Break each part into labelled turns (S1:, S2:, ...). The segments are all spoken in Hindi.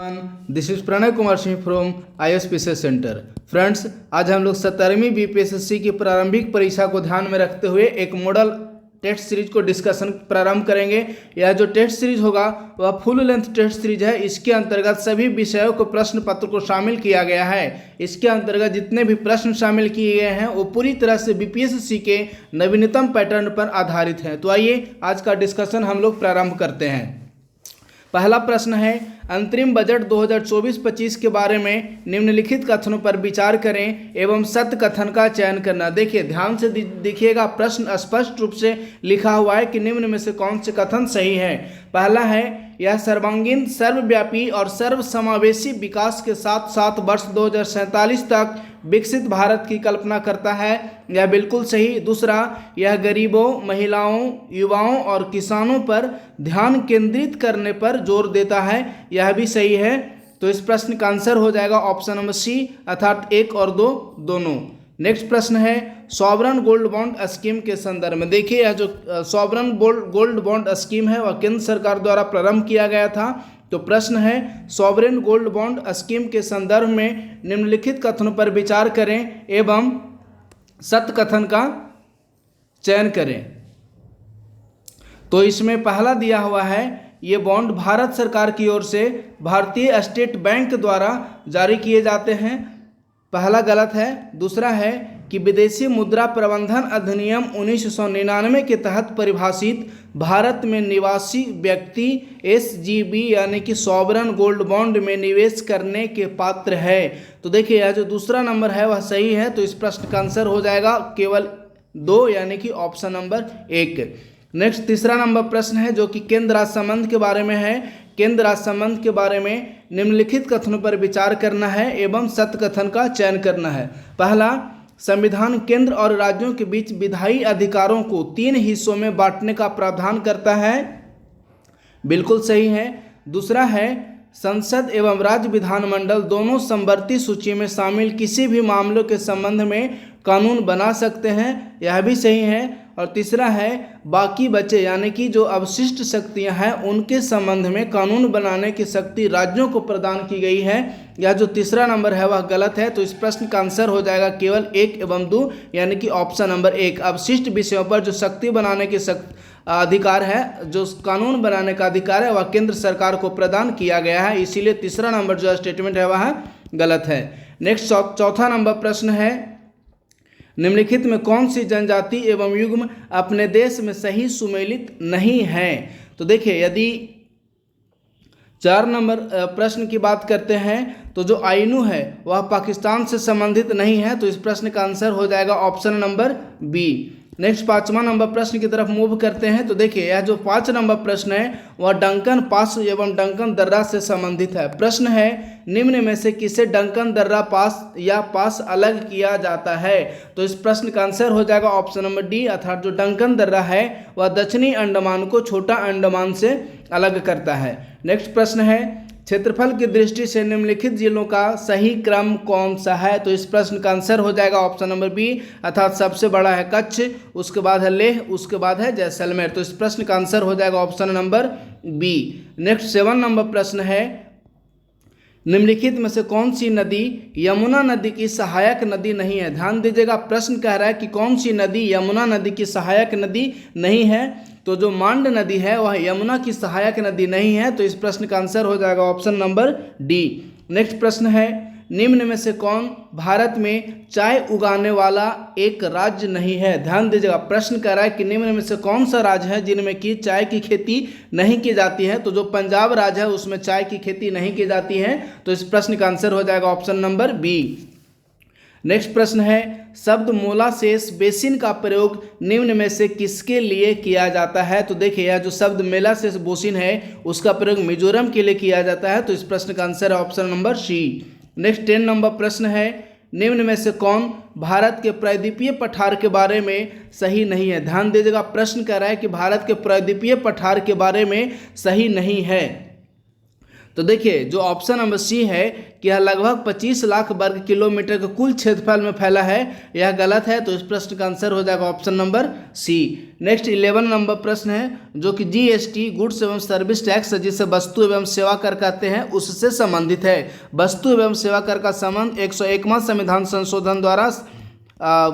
S1: This is Pranay Kumar Singh from ISPC centre. Friends, आज हम लोग 17वीं BPSC की प्रारंभिक परीक्षा को ध्यान में रखते हुए एक मॉडल टेस्ट सीरीज को डिस्कशन प्रारंभ करेंगे। यह जो टेस्ट सीरीज होगा वह फुल लेंथ टेस्ट सीरीज है। इसके अंतर्गत सभी विषयों को प्रश्न पत्र को शामिल किया गया है। इसके अंतर्गत जितने भी प्रश्न शामिल किए गए हैं वो पूरी तरह से BPSC के नवीनतम पैटर्न पर आधारित हैं। तो आइए आज का डिस्कशन हम लोग प्रारंभ करते हैं। पहला प्रश्न है, अंतरिम बजट 2024-25 के बारे में निम्नलिखित कथनों पर विचार करें एवं सत्य कथन का चयन करना। देखिए, ध्यान से देखिएगा, प्रश्न स्पष्ट रूप से लिखा हुआ है कि निम्न में से कौन से कथन सही है। पहला है, यह सर्वांगीण, सर्वव्यापी और सर्वसमावेशी विकास के साथ साथ वर्ष 2047 तक विकसित भारत की कल्पना करता है। यह बिल्कुल सही। दूसरा, यह गरीबों, महिलाओं, युवाओं और किसानों पर ध्यान केंद्रित करने पर जोर देता है। यह भी सही है। तो इस प्रश्न का आंसर हो जाएगा ऑप्शन नंबर सी, अर्थात 1 और 2 दोनों। नेक्स्ट प्रश्न है, सॉवरन गोल्ड बॉन्ड स्कीम के संदर्भ में। देखिए, यह जो सॉवरन गोल्ड बॉन्ड स्कीम है वह केंद्र सरकार द्वारा प्रारंभ किया गया था। तो प्रश्न है, सॉवरेन गोल्ड बॉन्ड स्कीम के संदर्भ में निम्नलिखित कथनों पर विचार करें एवं सत्य कथन का चयन करें। तो इसमें पहला दिया हुआ है, ये बॉन्ड भारत सरकार की ओर से भारतीय स्टेट बैंक द्वारा जारी किए जाते हैं। पहला गलत है। दूसरा है कि विदेशी मुद्रा प्रबंधन अधिनियम 1999 के तहत परिभाषित भारत में निवासी व्यक्ति SGB यानी कि सॉवरन गोल्ड बॉन्ड में निवेश करने के पात्र है। तो देखिए, यह जो दूसरा नंबर है वह सही है। तो इस प्रश्न का आंसर हो जाएगा केवल 2 यानी कि ऑप्शन नंबर 1। नेक्स्ट तीसरा नंबर प्रश्न है जो कि केंद्र राज्य संबंध के बारे में है। केंद्र राज्य संबंध के बारे में निम्नलिखित कथनों पर विचार करना है एवं सत्य कथन का चयन करना है। पहला, संविधान केंद्र और राज्यों के बीच विधायी अधिकारों को 3 हिस्सों में बांटने का प्रावधान करता है। बिल्कुल सही है। दूसरा है, संसद एवं राज्य विधानमंडल दोनों समवर्ती सूची में शामिल किसी भी मामलों के संबंध में कानून बना सकते हैं। यह भी सही है। और तीसरा है, बाकी बचे यानी कि जो अवशिष्ट शक्तियां हैं उनके संबंध में कानून बनाने की शक्ति राज्यों को प्रदान की गई है। यह जो तीसरा नंबर है वह गलत है। तो इस प्रश्न का आंसर हो जाएगा केवल 1 एवं 2 यानी कि ऑप्शन नंबर 1। अवशिष्ट विषयों पर जो शक्ति बनाने की अधिकार है, जो कानून बनाने का अधिकार है, वह केंद्र सरकार को प्रदान किया गया है। इसीलिए तीसरा नंबर जो स्टेटमेंट है वह गलत है। नेक्स्ट चौथा नंबर प्रश्न है, निम्नलिखित में कौन सी जनजाति एवं युग्म अपने देश में सही सुमेलित नहीं है। तो देखिए, यदि 4 नंबर प्रश्न की बात करते हैं तो जो आइनू है वह पाकिस्तान से संबंधित नहीं है। तो इस प्रश्न का आंसर हो जाएगा ऑप्शन नंबर बी। नेक्स्ट 5वां नंबर प्रश्न की तरफ मूव करते हैं। तो देखिए, यह जो 5 नंबर प्रश्न है वह डंकन पास एवं डंकन दर्रा से संबंधित है। प्रश्न है, निम्न में से किसे डंकन दर्रा पास या पास अलग किया जाता है। तो इस प्रश्न का आंसर हो जाएगा ऑप्शन नंबर डी, अर्थात जो डंकन दर्रा है वह दक्षिणी अंडमान को छोटा अंडमान से अलग करता है। नेक्स्ट प्रश्न है, क्षेत्रफल की दृष्टि से निम्नलिखित जिलों का सही क्रम कौन सा है। तो इस प्रश्न का आंसर हो जाएगा ऑप्शन नंबर बी, अर्थात सबसे बड़ा है कच्छ, उसके बाद है लेह, उसके बाद है जैसलमेर। तो इस प्रश्न का आंसर हो जाएगा option number B. Next 7 number प्रश्न है, निम्नलिखित में से कौन सी नदी यमुना नदी की सहायक नदी नहीं है। ध्यान दीजिएगा, प्रश्न कह रहा है कि कौन सी नदी यमुना नदी की सहायक नदी नहीं है। तो जो मांड नदी है वह यमुना की सहायक नदी नहीं है। तो इस प्रश्न का आंसर हो जाएगा ऑप्शन नंबर डी। नेक्स्ट प्रश्न है, निम्न में से कौन भारत में चाय उगाने वाला एक राज्य नहीं है। ध्यान दीजिएगा, प्रश्न कह रहा है कि निम्न में से कौन सा राज्य है जिनमें की चाय की खेती नहीं की जाती है। तो जो पंजाब राज्य है उसमें चाय की खेती नहीं की जाती है। तो इस प्रश्न का आंसर हो जाएगा ऑप्शन नंबर बी। नेक्स्ट प्रश्न है, शब्द मोलासेस बेसिन का प्रयोग निम्न में से किसके लिए किया जाता है। तो देखिए, यह जो शब्द मोलासेस बेसिन है उसका प्रयोग मिजोरम के लिए किया जाता है। तो इस प्रश्न का आंसर है option number C. Next 10 number प्रश्न है, निम्न में से कौन भारत के प्रायद्वीपीय पठार के बारे में सही नहीं है। ध्यान दीजिएगा, प्रश्न कह रहा है कि भारत के प्रायद्वीपीय पठार के बारे में सही नहीं है। तो देखिए जो ऑप्शन नंबर सी है कि यह लगभग 25 लाख वर्ग किलोमीटर के कुल क्षेत्रफल में फैला है, यह गलत है। तो इस प्रश्न का आंसर हो जाएगा option number C. Next 11 number प्रश्न है जो कि जीएसटी गुड्स एवं सर्विस टैक्स जिसे वस्तु एवं सेवा कर कहते हैं उससे संबंधित है। वस्तु एवं सेवा कर का संबंध 101वां संविधान संशोधन द्वारा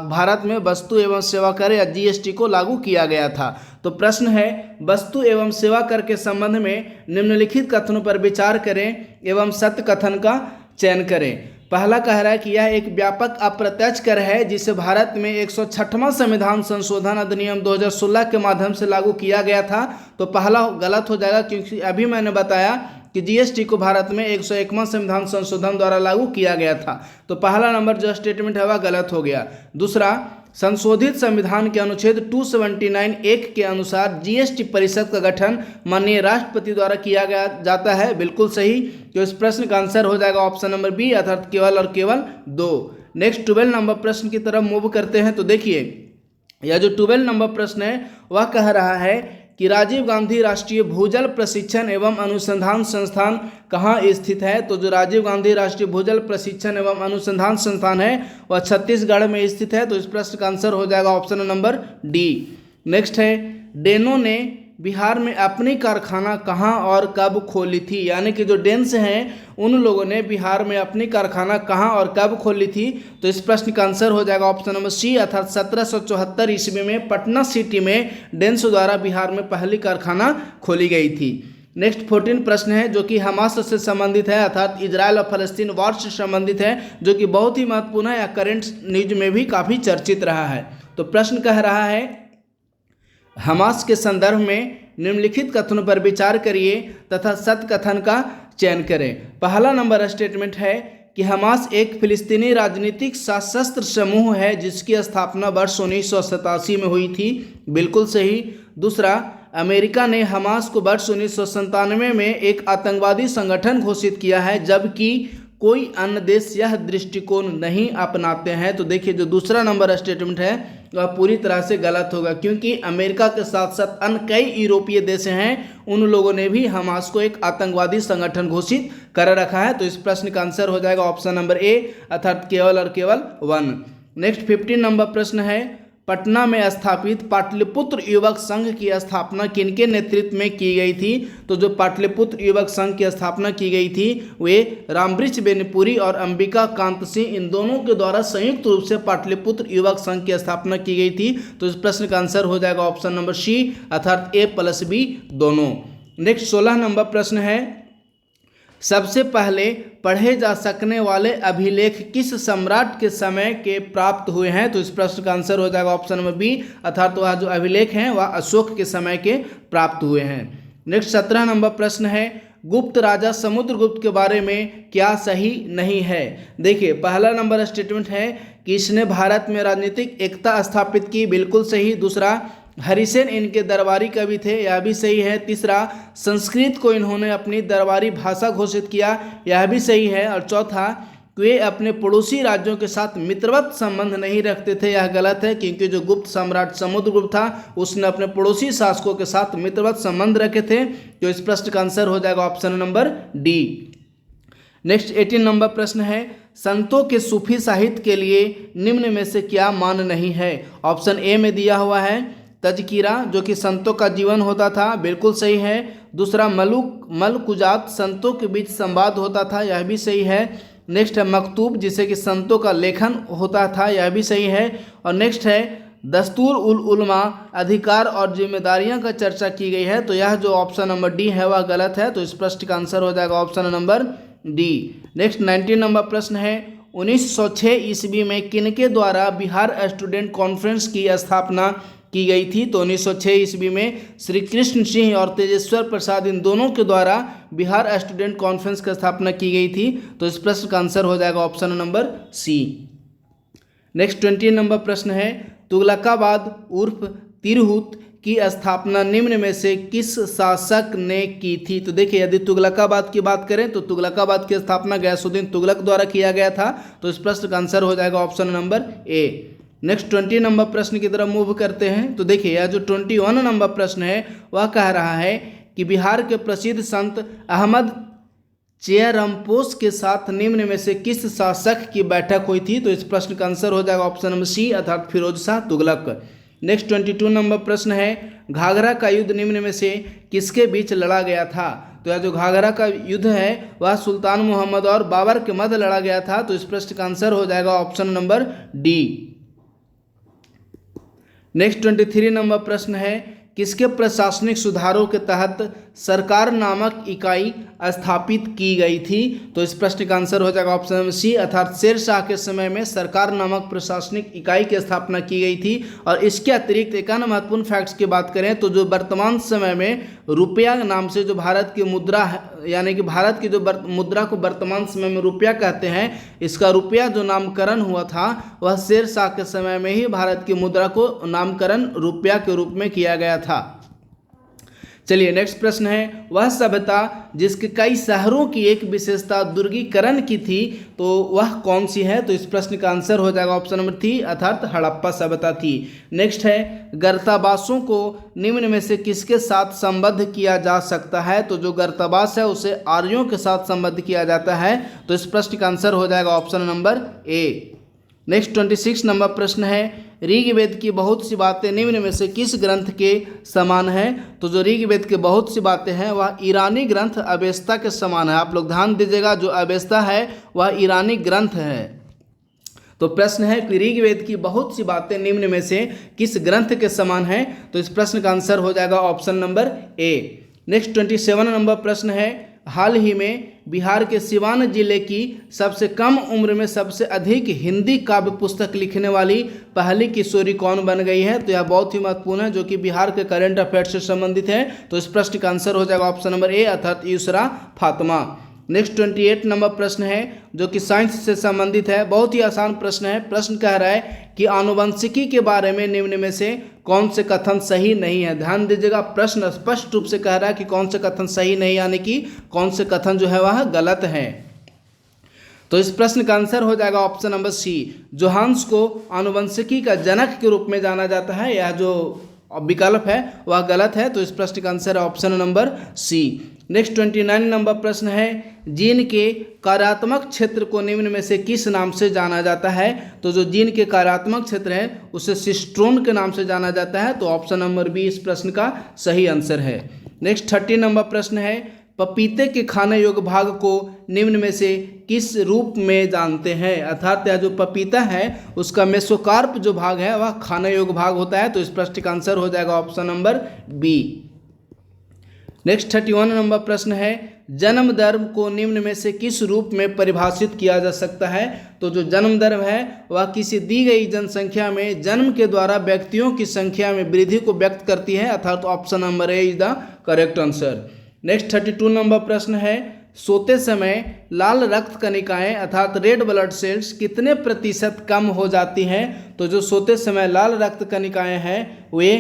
S1: भारत में वस्तु एवं सेवा कर या जीएसटी को लागू किया गया था। तो प्रश्न है वस्तु एवं सेवा कर के संबंध में निम्नलिखित कथनों पर विचार करें एवं सत्य कथन का चयन करें। पहला कह रहा है कि यह एक व्यापक अप्रत्यक्ष कर है जिसे भारत में 106वां संविधान संशोधन अधिनियम 2016 के माध्यम से लागू किया गया था। तो पहला गलत हो जाएगा क्योंकि अभी मैंने बताया कि जीएसटी को भारत में 101वां संविधान संशोधन द्वारा लागू किया गया था। तो पहला नंबर जो स्टेटमेंट है वह गलत हो गया। दूसरा, संशोधित संविधान के अनुच्छेद 279(1) के अनुसार जीएसटी परिषद का गठन माननीय राष्ट्रपति द्वारा किया गया जाता है, बिल्कुल सही। तो इस प्रश्न का आंसर हो जाएगा ऑप्शन नंबर बी अर्थात केवल और केवल 2। नेक्स्ट 12 नंबर प्रश्न की तरफ मूव करते हैं। तो देखिए यह जो 12 नंबर प्रश्न है वह कह रहा है कि राजीव गांधी राष्ट्रीय भूजल प्रशिक्षण एवं अनुसंधान संस्थान कहाँ स्थित है। तो जो राजीव गांधी राष्ट्रीय भूजल प्रशिक्षण एवं अनुसंधान संस्थान है वह छत्तीसगढ़ में स्थित है। तो इस प्रश्न का आंसर हो जाएगा ऑप्शन नंबर डी। नेक्स्ट है डेनो ने बिहार में अपनी कारखाना कहाँ और कब खोली थी, यानी कि जो डेन्स हैं उन लोगों ने बिहार में अपनी कारखाना कहाँ और कब खोली थी। तो इस प्रश्न का आंसर हो जाएगा ऑप्शन नंबर सी अर्थात 1774 ईस्वी में पटना सिटी में डेन्स द्वारा बिहार में पहली कारखाना खोली गई थी। नेक्स्ट 14 प्रश्न है जो कि हमास से संबंधित है अर्थात इजराइल और फलस्तीन वॉर से संबंधित है, जो कि बहुत ही महत्वपूर्ण है या करेंट न्यूज में भी काफ़ी चर्चित रहा है। तो प्रश्न कह रहा है हमास के संदर्भ में निम्नलिखित कथनों पर विचार करिए तथा सत्य कथन का चयन करें। पहला नंबर स्टेटमेंट है कि हमास एक फिलिस्तीनी राजनीतिक सशस्त्र समूह है जिसकी स्थापना वर्ष 1987 में हुई थी, बिल्कुल सही। दूसरा, अमेरिका ने हमास को वर्ष 1997 में एक आतंकवादी संगठन घोषित किया है जबकि कोई अन्य देश यह दृष्टिकोण नहीं अपनाते हैं। तो देखिए जो दूसरा नंबर स्टेटमेंट है वह पूरी तरह से गलत होगा क्योंकि अमेरिका के साथ साथ अन्य कई यूरोपीय देश हैं उन लोगों ने भी हमास को एक आतंकवादी संगठन घोषित कर रखा है। तो इस प्रश्न का आंसर हो जाएगा ऑप्शन नंबर ए अर्थात केवल और केवल 1। नेक्स्ट 15 नंबर प्रश्न है पटना में स्थापित पाटलिपुत्र युवक संघ की स्थापना किनके नेतृत्व में की गई थी। तो जो पाटलिपुत्र युवक संघ की स्थापना की गई थी वे रामवृक्ष बेनीपुरी और अंबिका कांत सिंह इन दोनों के द्वारा संयुक्त रूप से पाटलिपुत्र युवक संघ की स्थापना की गई थी। तो इस प्रश्न का आंसर हो जाएगा ऑप्शन नंबर सी अर्थात A+B दोनों। नेक्स्ट 16 नंबर प्रश्न है सबसे पहले पढ़े जा सकने वाले अभिलेख किस सम्राट के समय के प्राप्त हुए हैं। तो इस प्रश्न का आंसर हो जाएगा ऑप्शन नंबर बी अर्थात वह जो अभिलेख हैं वह अशोक के समय के प्राप्त हुए हैं। नेक्स्ट 17 नंबर प्रश्न है गुप्त राजा समुद्रगुप्त के बारे में क्या सही नहीं है। देखिए पहला नंबर स्टेटमेंट है कि इसने भारत में राजनीतिक एकता स्थापित की, बिल्कुल सही। दूसरा, हरिसेन इनके दरबारी कवि थे, यह भी सही है। तीसरा, संस्कृत को इन्होंने अपनी दरबारी भाषा घोषित किया, यह भी सही है। और चौथा, वे अपने पड़ोसी राज्यों के साथ मित्रवत संबंध नहीं रखते थे, यह गलत है क्योंकि जो गुप्त सम्राट समुद्रगुप्त था उसने अपने पड़ोसी शासकों के साथ मित्रवत संबंध रखे थे। तो इस प्रश्न का आंसर हो जाएगा option number D. Next 18 number प्रश्न है संतों के सूफी साहित्य के लिए निम्न में से क्या मान नहीं है। ऑप्शन ए में दिया हुआ है तजकीरा जो कि संतों का जीवन होता था, बिल्कुल सही है। दूसरा, मलकुजात संतों के बीच संवाद होता था, यह भी सही है। नेक्स्ट है मकतूब जिसे कि संतों का लेखन होता था, यह भी सही है। और नेक्स्ट है दस्तूर उल उलमा अधिकार और जिम्मेदारियां का चर्चा की गई है। तो यह जो ऑप्शन नंबर डी है वह गलत है। तो इस प्रश्न का आंसर हो जाएगा option number D. Next 19 number प्रश्न है 1906 ईस्वी में किनके द्वारा बिहार स्टूडेंट कॉन्फ्रेंस की स्थापना की गई थी। तो 1906 ईस्वी में श्री कृष्ण सिंह और तेजेश्वर प्रसाद इन दोनों के द्वारा बिहार स्टूडेंट कॉन्फ्रेंस की स्थापना की गई थी। तो इस प्रश्न का आंसर हो जाएगा option number C. Next 20 number प्रश्न है तुगलकाबाद उर्फ तिरहुत की स्थापना निम्न में से किस शासक ने की थी। तो देखिए यदि तुगलकाबाद की बात करें तो तुगलकाबाद की स्थापना गयासुद्दीन तुगलक द्वारा किया गया था। तो इस प्रश्न का आंसर हो जाएगा ऑप्शन नंबर ए। नेक्स्ट 20 नंबर प्रश्न की तरफ मूव करते हैं। तो देखिए यह जो 21 नंबर प्रश्न है वह कह रहा है कि बिहार के प्रसिद्ध संत अहमद चेयरमपोस के साथ निम्न में से किस शासक की बैठक हुई थी? तो इस प्रश्न का आंसर हो जाएगा ऑप्शन नंबर सी अर्थात फिरोज शाह तुगलक। नेक्स्ट 22 नंबर प्रश्न है, घाघरा का युद्ध निम्न में से किसके बीच लड़ा गया था? तो यह जो घाघरा का युद्ध है वह सुल्तान मोहम्मद और बाबर के मध्य लड़ा गया था। तो इस प्रश्न का आंसर हो जाएगा option number D. Next 23 number प्रश्न है, किसके प्रशासनिक सुधारों के तहत सरकार नामक इकाई स्थापित की गई थी? तो इस प्रश्न का आंसर हो जाएगा ऑप्शन नंबर सी अर्थात शेर शाह के समय में सरकार नामक प्रशासनिक इकाई की स्थापना की गई थी। और इसके अतिरिक्त एक अन्य महत्वपूर्ण फैक्ट्स की बात करें तो जो वर्तमान समय में रुपया नाम से जो भारत की मुद्रा है, यानी कि भारत की जो मुद्रा को वर्तमान समय में रुपया कहते हैं, इसका रुपया जो नामकरण हुआ था वह शेर शाह के समय में ही भारत की मुद्रा को नामकरण रुपया के रूप में किया गया था। चलिए नेक्स्ट प्रश्न है, वह सभ्यता जिसके कई शहरों की एक विशेषता दुर्गीकरण की थी तो वह कौन सी है? तो इस प्रश्न का आंसर हो जाएगा ऑप्शन नंबर 3 अर्थात हड़प्पा सभ्यता थी। नेक्स्ट है, गर्ताबासों को निम्न में से किसके साथ संबद्ध किया जा सकता है? तो जो गर्ताबास है उसे आर्यों के साथ संबद्ध किया जाता है। तो इस प्रश्न का आंसर हो जाएगा ऑप्शन नंबर ए। नेक्स्ट 26 नंबर प्रश्न है, ऋग्वेद की बहुत सी बातें निम्न में से किस ग्रंथ के समान है? तो जो ऋग्वेद की बहुत सी बातें हैं वह ईरानी ग्रंथ अवेस्ता के समान है। आप लोग ध्यान दीजिएगा, जो अवेस्ता है वह ईरानी ग्रंथ है। तो प्रश्न है कि ऋग्वेद की बहुत सी बातें निम्न में से किस ग्रंथ के समान है? तो इस प्रश्न का आंसर हो जाएगा ऑप्शन नंबर ए। नेक्स्ट 27 नंबर प्रश्न है, हाल ही में बिहार के सिवान जिले की सबसे कम उम्र में सबसे अधिक हिंदी काव्य पुस्तक लिखने वाली पहली किशोरी कौन बन गई है? तो यह बहुत ही महत्वपूर्ण है, जो कि बिहार के करंट अफेयर्स से संबंधित है। तो इस प्रश्न का आंसर हो जाएगा ऑप्शन नंबर ए अर्थात यूसरा फातिमा। नेक्स्ट 28 नंबर प्रश्न है जो कि साइंस से संबंधित है, बहुत ही आसान प्रश्न है। प्रश्न कह रहा है कि आनुवंशिकी के बारे में निम्न में से कौन से कथन सही नहीं है? ध्यान दीजिएगा, प्रश्न स्पष्ट रूप से कह रहा है कि कौन से कथन सही नहीं, यानी कि कौन से कथन जो है वह गलत है। तो इस प्रश्न का आंसर हो जाएगा ऑप्शन नंबर सी। जोहान्स को आनुवंशिकी का जनक के रूप में जाना जाता है, यह जो विकल्प है वह गलत है। तो इस प्रश्न का आंसर है option number C. Next 29 number प्रश्न है, जीन के कार्यात्मक क्षेत्र को निम्न में से किस नाम से जाना जाता है? तो जो जीन के कार्यात्मक क्षेत्र है उसे सिस्ट्रोन के नाम से जाना जाता है। तो ऑप्शन नंबर बी इस प्रश्न का सही आंसर है। नेक्स्ट 30 नंबर प्रश्न है, पपीते के खाने योग्य भाग को निम्न में से किस रूप में जानते हैं? अर्थात यह जो पपीता है उसका मेसोकार्प जो भाग है वह खाने योग्य भाग होता है। तो इस प्रश्न का आंसर हो जाएगा option number B. Next 31 number प्रश्न है, जन्म दर को निम्न में से किस रूप में परिभाषित किया जा सकता है? तो जो जन्म दर है वह किसी दी गई जनसंख्या में जन्म के द्वारा व्यक्तियों की संख्या में वृद्धि को व्यक्त करती है, अर्थात option number A is the correct answer. Next 32 number प्रश्न है, सोते समय लाल रक्त कणिकाएं अर्थात रेड ब्लड सेल्स कितने प्रतिशत कम हो जाती हैं? तो जो सोते समय लाल रक्त कणिकाएं हैं वे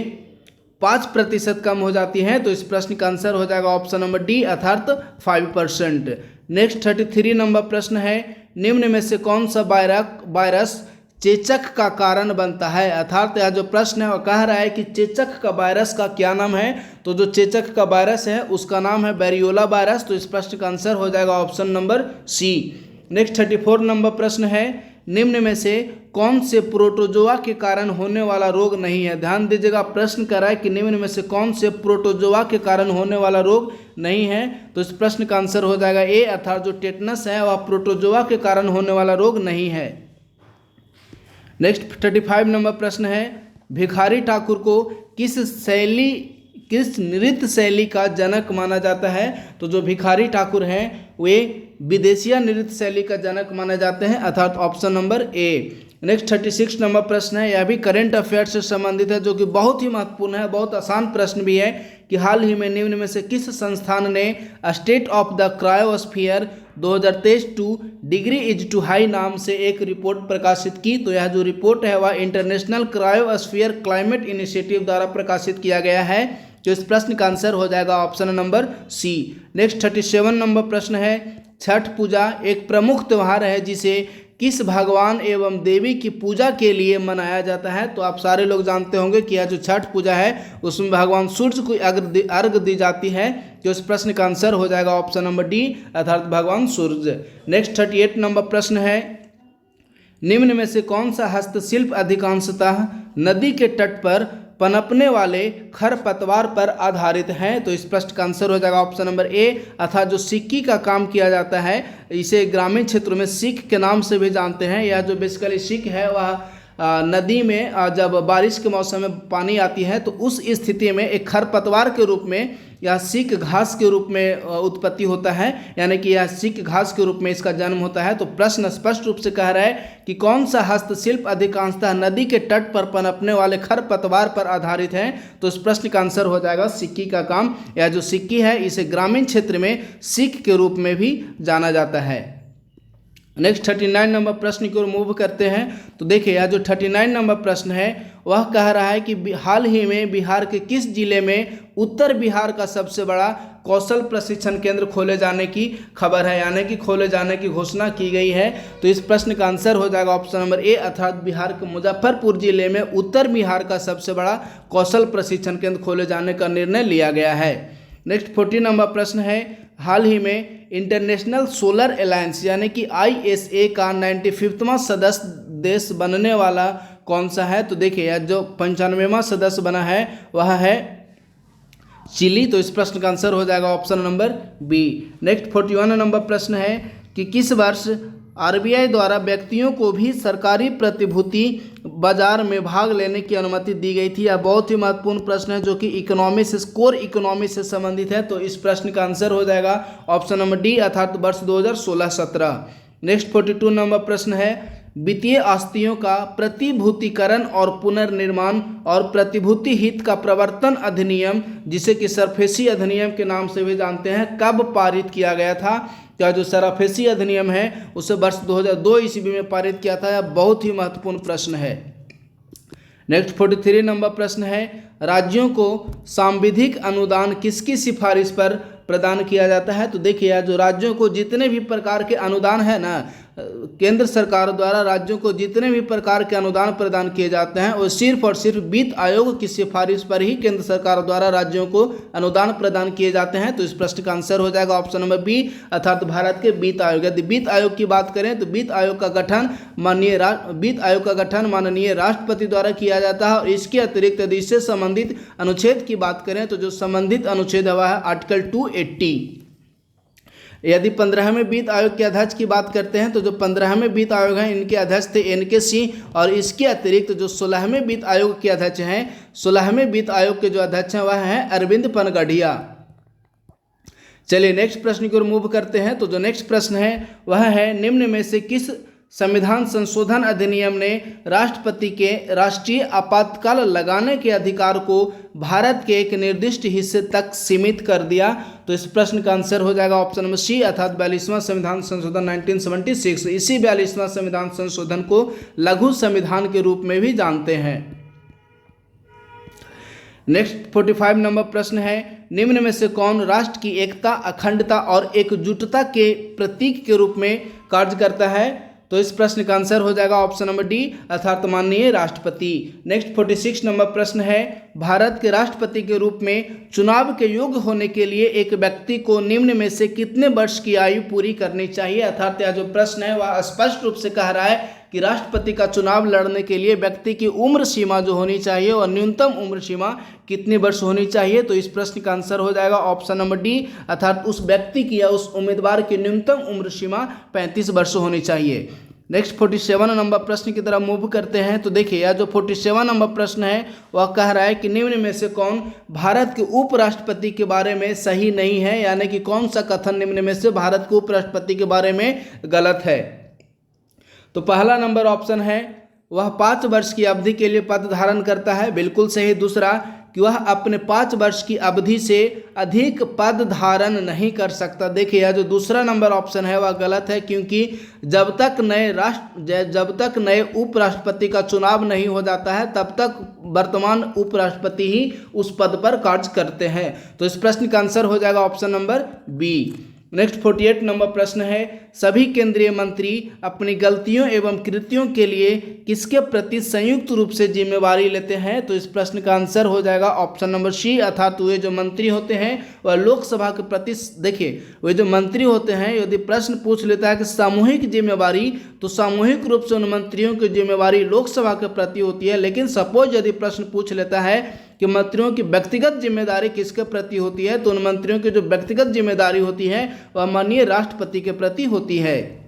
S1: 5% कम हो जाती हैं। तो इस प्रश्न का आंसर हो जाएगा ऑप्शन नंबर डी अर्थात 5%। नेक्स्ट 33 नंबर प्रश्न है, निम्न में से कौन सा वायरस चेचक का कारण बनता है? अर्थात यह जो प्रश्न है वह कह रहा है कि चेचक का वायरस का क्या नाम है? तो जो चेचक का वायरस है उसका नाम है वेरियोला वायरस। तो इस प्रश्न का आंसर हो जाएगा option number C. Next 34 number प्रश्न है, निम्न में से कौन से प्रोटोजोआ के कारण होने वाला रोग नहीं है? ध्यान दीजिएगा, प्रश्न कर रहा है कि निम्न में से कौन से प्रोटोजोआ के कारण होने वाला रोग नहीं है? तो इस प्रश्न का आंसर हो जाएगा ए अर्थात जो टेटनस है वह प्रोटोजोआ के कारण होने वाला रोग नहीं है। नेक्स्ट 35 नंबर प्रश्न है, भिखारी ठाकुर को किस नृत्य शैली का जनक माना जाता है? तो जो भिखारी ठाकुर हैं वे विदेशिया नृत्य शैली का जनक माने जाते हैं, अर्थात ऑप्शन नंबर ए। नेक्स्ट 36 नंबर प्रश्न है, यह भी करंट अफेयर्स से संबंधित है, जो कि बहुत ही महत्वपूर्ण है, बहुत आसान प्रश्न भी है कि हाल ही में निम्न में से किस संस्थान ने state of the cryosphere 2023 two degree is too high नाम से एक रिपोर्ट प्रकाशित की? तो यह जो रिपोर्ट है वह इंटरनेशनल क्रायोस्फीयर क्लाइमेट इनिशिएटिव द्वारा प्रकाशित किया गया है। तो इस प्रश्न का आंसर हो जाएगा option number C. Next 37 number प्रश्न है, छठ पूजा एक प्रमुख त्यौहार है जिसे किस भगवान एवं देवी की पूजा के लिए मनाया जाता है? तो आप सारे लोग जानते होंगे कि यह जो छठ पूजा है उसमें भगवान सूर्य को अर्घ दी जाती है। तो इस प्रश्न का आंसर हो जाएगा ऑप्शन नंबर डी, अर्थात भगवान सूर्य। नेक्स्ट 38 नंबर प्रश्न है, निम्न में से कौन सा हस्तशिल्प अधिकांशतः नदी के तट पर पनपने वाले खरपतवार पर आधारित हैं? तो इस प्रश्न का आंसर हो जाएगा ऑप्शन नंबर ए, अर्थात जो सिक्की का काम किया जाता है, इसे ग्रामीण क्षेत्रों में सीख के नाम से भी जानते हैं। यह जो बेसिकली सीख है वह नदी में जब बारिश के मौसम में पानी आती है तो उस स्थिति में एक खरपतवार के रूप में या सीख घास के रूप में उत्पत्ति होता है, यानी कि यह सीख घास के रूप में इसका जन्म होता है। तो प्रश्न स्पष्ट रूप से कह रहा है कि कौन सा हस्तशिल्प अधिकांशतः नदी के तट पर पनपने वाले खरपतवार पर आधारित है? तो इस प्रश्न का आंसर हो जाएगा सिक्की का काम। यह जो सिक्की है इसे ग्रामीण क्षेत्र में सीख के रूप में भी जाना जाता है। नेक्स्ट 39 नंबर प्रश्न की ओर मूव करते हैं। तो देखिए यह जो 39 नंबर प्रश्न है वह कह रहा है कि हाल ही में बिहार के किस जिले में उत्तर बिहार का सबसे बड़ा कौशल प्रशिक्षण केंद्र खोले जाने की खबर है, यानी कि खोले जाने की घोषणा की गई है। तो इस प्रश्न का आंसर हो जाएगा ऑप्शन नंबर ए, अर्थात बिहार के मुजफ्फरपुर जिले में उत्तर बिहार का सबसे बड़ा कौशल प्रशिक्षण केंद्र खोले जाने का निर्णय लिया गया है। नेक्स्ट 40 नंबर प्रश्न है, हाल ही में इंटरनेशनल सोलर अलायंस यानी कि ISA का 95वां सदस्य देश बनने वाला कौन सा है? तो देखिए यह जो 95वां सदस्य बना है वह है चिली। तो इस प्रश्न का आंसर हो जाएगा option number B. Next 41 number प्रश्न है कि किस वर्ष RBI द्वारा व्यक्तियों को भी सरकारी प्रतिभूति बाजार में भाग लेने की अनुमति दी गई थी? यह बहुत ही महत्वपूर्ण प्रश्न है जो कि इकोनॉमी से, कोर इकोनॉमी से संबंधित है। तो इस प्रश्न का आंसर हो जाएगा ऑप्शन नंबर डी, अर्थात वर्ष 2016-17। नेक्स्ट 42 नंबर प्रश्न है, वित्तीय आस्तियों का प्रतिभूतिकरण और पुनर्निर्माण और प्रतिभूति हित का प्रवर्तन अधिनियम, जिसे कि सरफेसी अधिनियम के नाम से भी जानते हैं, कब पारित किया गया था? क्या जो सरफेसी अधिनियम है उसे वर्ष 2002 ईस्वी में पारित किया था। यह बहुत ही महत्वपूर्ण प्रश्न है। नेक्स्ट 43 नंबर प्रश्न है, राज्यों को सांविधिक अनुदान किसकी सिफारिश पर प्रदान किया जाता है? तो देखिए जो राज्यों को जितने भी प्रकार के अनुदान है ना, केंद्र सरकार द्वारा राज्यों को जितने भी प्रकार के अनुदान प्रदान किए जाते हैं वो सिर्फ और सिर्फ वित्त आयोग की सिफारिश पर ही केंद्र सरकार द्वारा राज्यों को अनुदान प्रदान किए जाते हैं। तो इस प्रश्न का आंसर हो जाएगा ऑप्शन नंबर बी, अर्थात भारत के वित्त आयोग। यदि वित्त आयोग की बात करें तो वित्त आयोग का गठन माननीय राष्ट्रपति द्वारा किया जाता है। और इसके अतिरिक्त यदि इससे संबंधित अनुच्छेद की बात करें तो जो संबंधित अनुच्छेद हुआ है आर्टिकल 280। यदि 15वें वित्त आयोग के अध्यक्ष की बात करते हैं तो जो 15वें वित्त आयोग हैं इनके अध्यक्ष थे NK सिंह, और इसके अतिरिक्त जो 16वें वित्त आयोग के अध्यक्ष हैं, 16वें वित्त आयोग के जो अध्यक्ष हैं वह हैं अरविंद पनगढ़िया। चलिए नेक्स्ट प्रश्न की ओर मूव करते हैं। तो जो नेक्स्ट प्रश्न है वह है, निम्न में से किस संविधान संशोधन अधिनियम ने राष्ट्रपति के राष्ट्रीय आपातकाल लगाने के अधिकार को भारत के एक निर्दिष्ट हिस्से तक सीमित कर दिया? तो इस प्रश्न का आंसर हो जाएगा ऑप्शन नंबर सी, अर्थात 42वां संविधान संशोधन 1976। इसी 42वां संविधान संशोधन को लघु संविधान के रूप में भी जानते हैं। नेक्स्ट 45 नंबर प्रश्न है, निम्न में से कौन राष्ट्र की एकता, अखंडता और एकजुटता के प्रतीक के रूप में कार्य करता है? तो इस प्रश्न का आंसर हो जाएगा ऑप्शन नंबर डी, अर्थात माननीय राष्ट्रपति। नेक्स्ट 46 नंबर प्रश्न है, भारत के राष्ट्रपति के रूप में चुनाव के योग्य होने के लिए एक व्यक्ति को निम्न में से कितने वर्ष की आयु पूरी करनी चाहिए? अर्थात यह जो प्रश्न है वह स्पष्ट रूप से कह रहा है कि राष्ट्रपति का चुनाव लड़ने के लिए व्यक्ति की उम्र सीमा जो होनी चाहिए और न्यूनतम उम्र सीमा कितने वर्ष होनी चाहिए? तो इस प्रश्न का आंसर हो जाएगा ऑप्शन नंबर डी, अर्थात उस व्यक्ति की या उस उम्मीदवार की न्यूनतम उम्र सीमा 35 वर्ष होनी चाहिए। नेक्स्ट 47 नंबर प्रश्न की तरफ मूव करते हैं। तो देखिए यह जो 47 नंबर प्रश्न है वह कह रहा है कि निम्न में से कौन भारत के उपराष्ट्रपति के बारे में सही नहीं है, यानी कि कौन सा कथन निम्न में से भारत के उपराष्ट्रपति के बारे में गलत है? तो पहला नंबर ऑप्शन है वह 5 वर्ष की अवधि के लिए पद धारण करता है, बिल्कुल सही। दूसरा कि वह अपने 5 वर्ष की अवधि से अधिक पद धारण नहीं कर सकता। देखिए यह जो दूसरा नंबर ऑप्शन है वह गलत है, क्योंकि जब तक नए उपराष्ट्रपति का चुनाव नहीं हो जाता है तब तक वर्तमान उपराष्ट्रपति ही उस पद पर कार्य करते हैं। तो इस प्रश्न का आंसर हो जाएगा option number B. Next 48 number प्रश्न है, सभी केंद्रीय मंत्री अपनी गलतियों एवं कृतियों के लिए किसके प्रति संयुक्त रूप से जिम्मेवारी लेते हैं? तो इस प्रश्न का आंसर हो जाएगा ऑप्शन नंबर सी, अर्थात वे जो मंत्री होते हैं वह लोकसभा के प्रति, देखिए वे जो मंत्री होते हैं, यदि प्रश्न पूछ लेता है कि सामूहिक जिम्मेवारी, तो सामूहिक रूप से उन मंत्रियों की जिम्मेवारी लोकसभा के प्रति होती है। लेकिन सपोज यदि प्रश्न पूछ लेता है कि मंत्रियों की व्यक्तिगत जिम्मेदारी किसके प्रति होती है, तो उन मंत्रियों की जो व्यक्तिगत जिम्मेदारी होती है वह माननीय राष्ट्रपति के प्रति होती है।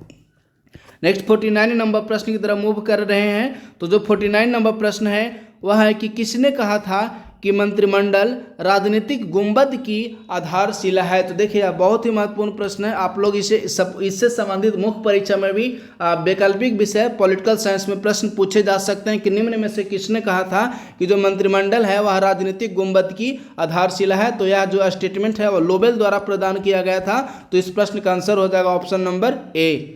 S1: नेक्स्ट 49 नंबर प्रश्न की तरफ मूव कर रहे हैं। तो जो 49 नंबर प्रश्न है वह है कि किसने कहा था कि मंत्रिमंडल राजनीतिक गुंबद की आधारशिला है? तो देखिए यह बहुत ही महत्वपूर्ण प्रश्न है। आप लोग इससे संबंधित मुख्य परीक्षा में भी वैकल्पिक विषय पॉलिटिकल साइंस में प्रश्न पूछे जा सकते हैं कि निम्न में से किसने कहा था कि जो मंत्रिमंडल है वह राजनीतिक गुंबद की आधारशिला है? तो यह जो स्टेटमेंट है वह लोबेल द्वारा प्रदान किया गया था। तो इस प्रश्न का आंसर हो जाएगा ऑप्शन नंबर ए।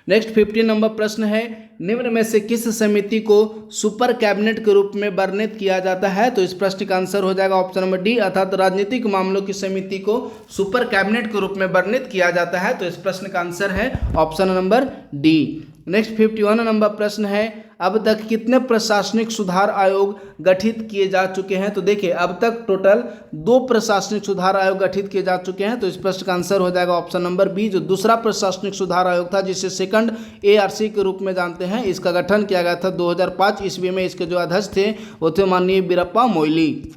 S1: नेक्स्ट 15 नंबर प्रश्न है, निम्न में से किस समिति को सुपर कैबिनेट के रूप में वर्णित किया जाता है? तो इस प्रश्न का आंसर हो जाएगा ऑप्शन नंबर डी, अर्थात राजनीतिक मामलों की समिति को सुपर कैबिनेट के रूप में वर्णित किया जाता है। तो इस प्रश्न का आंसर है option number D. Next 51 number प्रश्न है, अब तक कितने प्रशासनिक सुधार आयोग गठित किए जा चुके हैं? तो देखिए अब तक टोटल 2 प्रशासनिक सुधार आयोग गठित किए जा चुके हैं। तो इस प्रश्न का आंसर हो जाएगा ऑप्शन नंबर बी, जो दूसरा प्रशासनिक सुधार आयोग था जिसे सेकंड ARC के रूप में जानते हैं। इसका गठन किया गया था 2005 ईस्वी में। इसके जो अध्यक्ष थे वो थे माननीय वीरप्पा मोइली।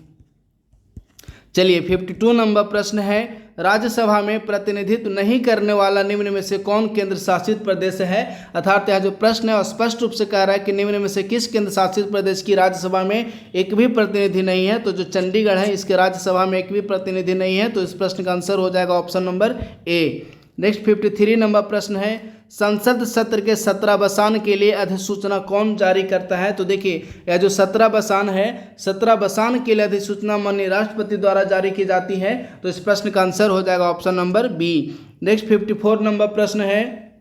S1: चलिए 52 नंबर प्रश्न है, राज्यसभा में प्रतिनिधित्व नहीं करने वाला निम्न में से कौन केंद्र शासित प्रदेश है? अर्थात यह जो प्रश्न है स्पष्ट रूप से कह रहा है कि निम्न में से किस केंद्र शासित प्रदेश की राज्यसभा में एक भी प्रतिनिधि नहीं है? तो जो चंडीगढ़ है इसके राज्यसभा में एक भी प्रतिनिधि नहीं है। तो इस प्रश्न का आंसर हो जाएगा ऑप्शन नंबर ए। नेक्स्ट 53 नंबर प्रश्न है, संसद सत्र के 17 के लिए अधिसूचना कौन जारी करता है? तो देखिए यह जो 17 है, 17 के लिए अधिसूचना माननीय राष्ट्रपति द्वारा जारी की जाती है। तो इस प्रश्न का आंसर हो जाएगा option number B. Next 54 number प्रश्न है,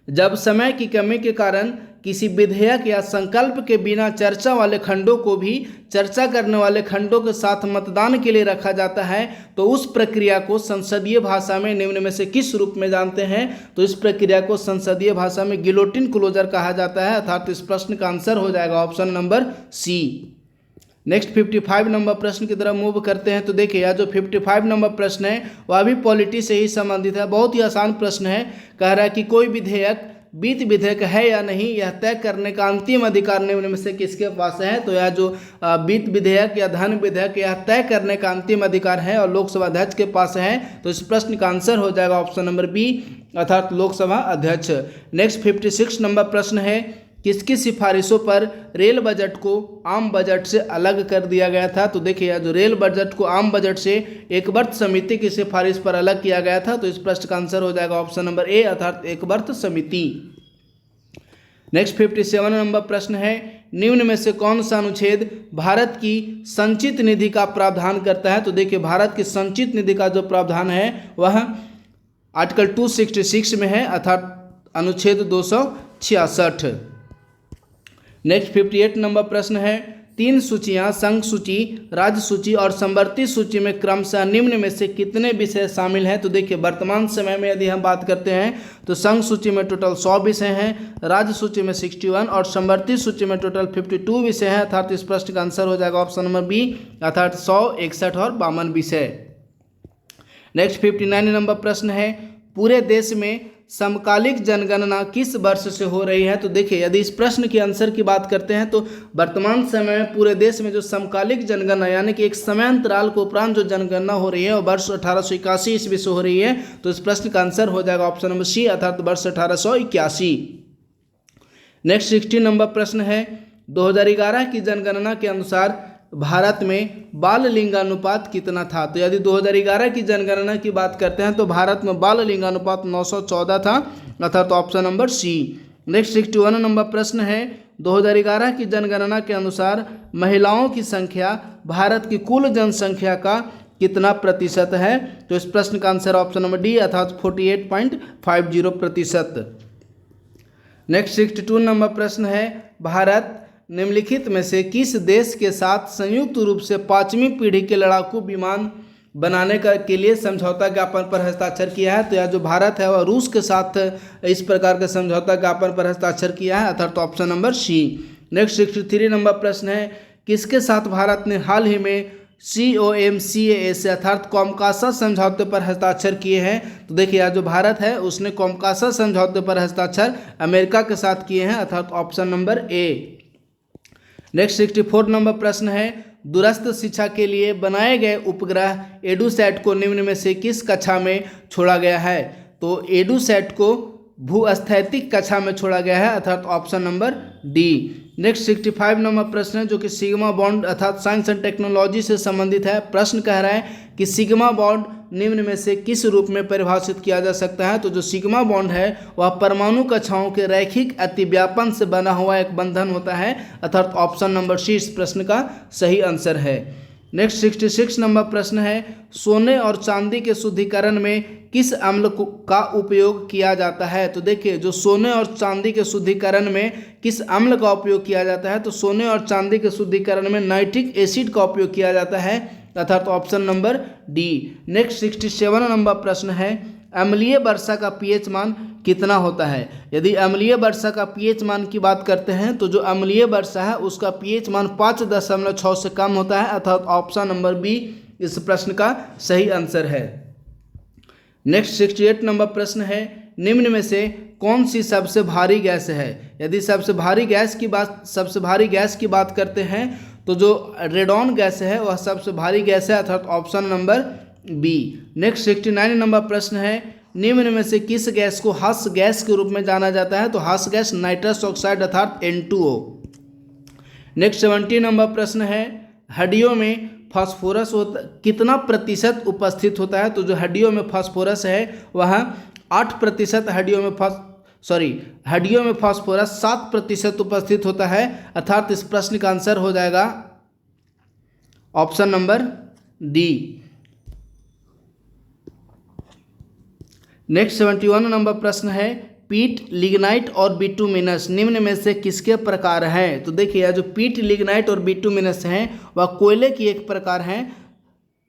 S1: जब समय की कमी के कारण किसी विधेयक या संकल्प के बिना चर्चा वाले खंडों को भी चर्चा करने वाले खंडों के साथ मतदान के लिए रखा जाता है, तो उस प्रक्रिया को संसदीय भाषा में निम्न में से किस रूप में जानते हैं? तो इस प्रक्रिया को संसदीय भाषा में गिलोटिन क्लोजर कहा जाता है, अर्थात इस प्रश्न का आंसर हो जाएगा option number C. Next 55 number प्रश्न की तरफ मूव करते हैं। तो देखिए यह जो 55 नंबर प्रश्न है वह भी पॉलिटी से ही संबंधित है। बहुत ही आसान प्रश्न है। कह रहा है कि कोई विधेयक वित्त विधेयक है या नहीं, यह तय करने का अंतिम अधिकार निम्न में से किसके पास है? तो यह जो वित्त विधेयक या धन विधेयक यह तय करने का अंतिम अधिकार है और लोकसभा अध्यक्ष के पास है। तो इस प्रश्न का आंसर हो जाएगा ऑप्शन नंबर बी, अर्थात लोकसभा अध्यक्ष। नेक्स्ट 56 नंबर प्रश्न है, किसकी सिफारिशों पर रेल बजट को आम बजट से अलग कर दिया गया था? तो देखिए जो रेल बजट को आम बजट से एकवर्त समिति की सिफारिश पर अलग किया गया था। तो इस प्रश्न का आंसर हो जाएगा ऑप्शन नंबर ए, अर्थात एकवर्त समिति। नेक्स्ट 57 नंबर प्रश्न है, निम्न में से कौन सा अनुच्छेद भारत की संचित निधि का प्रावधान करता है? तो देखिए भारत की संचित निधि का जो प्रावधान है वह आर्टिकल 266 में है, अर्थात अनुच्छेद 266। नेक्स्ट 58 नंबर प्रश्न है, 3 सूचियां संघ सूची, राज्य सूची और समवर्ती सूची में क्रमशः निम्न में से कितने विषय शामिल हैं? तो देखिए वर्तमान समय में यदि हम बात करते हैं तो संघ सूची में टोटल 100 विषय हैं, राज्य सूची में 61 और समवर्ती सूची में टोटल 52 विषय हैं, अर्थात इस प्रश्न का आंसर हो जाएगा ऑप्शन नंबर बी, अर्थात 100, 61 और 52 विषय। नेक्स्ट 59 नंबर प्रश्न है, पूरे देश में समकालिक जनगणना किस वर्ष से हो रही है? तो देखिए यदि इस प्रश्न के आंसर की बात करते हैं तो वर्तमान समय में पूरे देश में जो समकालिक जनगणना यानी कि एक समयांतराल के उपरांत जो जनगणना हो रही है वो वर्ष 1881 ईस्वी से हो रही है। तो इस प्रश्न का आंसर हो जाएगा ऑप्शन नंबर सी, अर्थात वर्ष 1881। नेक्स्ट 60 नंबर प्रश्न है, 2011 की जनगणना के अनुसार भारत में बाल लिंगानुपात कितना था? तो यदि 2011 की जनगणना की बात करते हैं तो भारत में बाल लिंगानुपात 914 था, अर्थात option number C. Next 61 number प्रश्न है, 2011 की जनगणना के अनुसार महिलाओं की संख्या भारत की कुल जनसंख्या का कितना प्रतिशत है? तो इस प्रश्न का आंसर ऑप्शन नंबर डी, अर्थात 48.50%। नेक्स्ट 62 नंबर प्रश्न है, भारत निम्नलिखित में से किस देश के साथ संयुक्त रूप से 5वीं पीढ़ी के लड़ाकू विमान बनाने के लिए समझौता ज्ञापन पर हस्ताक्षर किया है? तो यह जो भारत है वह रूस के साथ इस प्रकार के समझौता ज्ञापन पर हस्ताक्षर किया है, अर्थात option number C. Next 63 number प्रश्न है, किसके साथ भारत ने हाल ही में COMCAS अर्थात कॉमकासा समझौते पर हस्ताक्षर किए हैं? तो देखिए यह जो भारत है उसने कॉमकासा समझौते पर हस्ताक्षर अमेरिका के साथ किए हैं, अर्थात ऑप्शन नंबर ए। नेक्स्ट 64 नंबर प्रश्न है, दूरस्थ शिक्षा के लिए बनाए गए उपग्रह एडुसैट को निम्न में से किस कक्षा में छोड़ा गया है? तो एडुसैट को भूस्थैतिक कक्षा में छोड़ा गया है, अर्थात option number D. Next 65 number प्रश्न है जो कि सिग्मा बॉन्ड अर्थात साइंस एंड टेक्नोलॉजी से संबंधित है। प्रश्न कह रहा है कि सिग्मा बॉन्ड निम्न में से किस रूप में परिभाषित किया जा सकता है? तो जो सिग्मा बॉन्ड है वह परमाणु कक्षाओं के रैखिक अतिव्यापन से बना हुआ एक बंधन होता है, अर्थात ऑप्शन नंबर सी इस प्रश्न का सही आंसर है। नेक्स्ट 66 नंबर प्रश्न है, सोने और चांदी के शुद्धिकरण में किस अम्ल का उपयोग किया जाता है? तो देखिए जो सोने और चांदी के शुद्धिकरण में किस अम्ल का उपयोग किया जाता है? तो सोने और चांदी के शुद्धिकरण में नाइट्रिक एसिड का उपयोग किया जाता है, अर्थात option number D. Next 67 number प्रश्न है, अम्लीय वर्षा का पीएच मान कितना होता है? यदि अम्लीय वर्षा का पीएच मान की बात करते हैं तो जो अम्लीय वर्षा है उसका पीएच मान 5.6 से कम होता है, अर्थात ऑप्शन नंबर बी इस प्रश्न का सही आंसर है। नेक्स्ट 68 नंबर प्रश्न है, निम्न में से कौन सी सबसे भारी गैस है? यदि सबसे भारी गैस की बात करते हैं तो जो रेडॉन गैस है वह सबसे भारी गैस है, अर्थात option number B. Next 69 number प्रश्न है, निम्न में से किस गैस को हस गैस के रूप में जाना जाता है? तो हस गैस नाइट्रस ऑक्साइड अर्थात N2O। नेक्स्ट 70 नंबर प्रश्न है, हड्डियों में फास्फोरस कितना प्रतिशत उपस्थित होता है? तो जो हड्डियों में फास्फोरस है वह 8%, हड्डियों में फास्फोरस 7% उपस्थित होता है, अर्थात इस प्रश्न का आंसर हो जाएगा option number D. Next 71 number प्रश्न है, पीट, लिग्नाइट और बिटुमिनस निम्न में से किसके प्रकार हैं? तो देखिए यह जो पीट, लिग्नाइट और बिटुमिनस हैं वह कोयले की एक प्रकार हैं,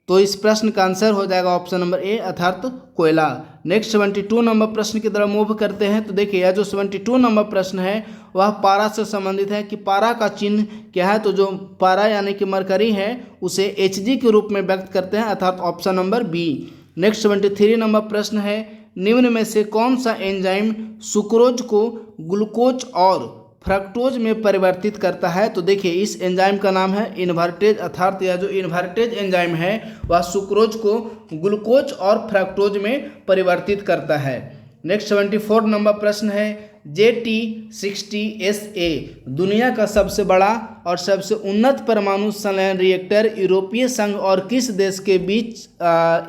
S1: तो इस प्रश्न का आंसर हो जाएगा ऑप्शन नंबर ए, अर्थात कोयला। नेक्स्ट 72 नंबर प्रश्न की तरफ मूव करते हैं। तो देखिए यह जो 72 नंबर प्रश्न है वह पारा से संबंधित है कि पारा का चिन्ह क्या है? तो जो पारा यानी कि मरकरी है उसे Hg के रूप में व्यक्त करते हैं, अर्थात option number B. Next 73 number प्रश्न है, निम्न में से कौन सा एंजाइम सुक्रोज को ग्लूकोज और फ्रक्टोज में परिवर्तित करता है? तो देखिए इस एंजाइम का नाम है इन्वर्टेज, अर्थात यह जो इन्वर्टेज एंजाइम है वह सुक्रोज को ग्लूकोज और फ्रक्टोज में परिवर्तित करता है। नेक्स्ट 74 नंबर प्रश्न है, JT60SA दुनिया का सबसे बड़ा और सबसे उन्नत परमाणु संलयन रिएक्टर यूरोपीय संघ और किस देश के बीच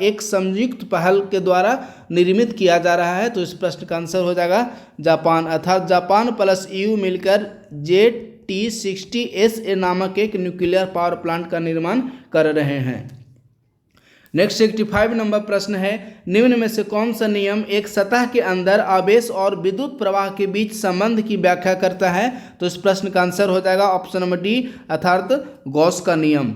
S1: एक संयुक्त पहल के द्वारा निर्मित किया जा रहा है? तो इस प्रश्न का आंसर हो जाएगा जापान, अर्थात जापान प्लस EU मिलकर JT60SA नामक एक न्यूक्लियर पावर प्लांट का निर्माण कर रहे हैं। नेक्स्ट 65 नंबर प्रश्न है, निम्न में से कौन सा नियम एक सतह के अंदर आवेश और विद्युत प्रवाह के बीच संबंध की व्याख्या करता है? तो इस प्रश्न का आंसर हो जाएगा ऑप्शन नंबर डी, अर्थात गॉस का नियम।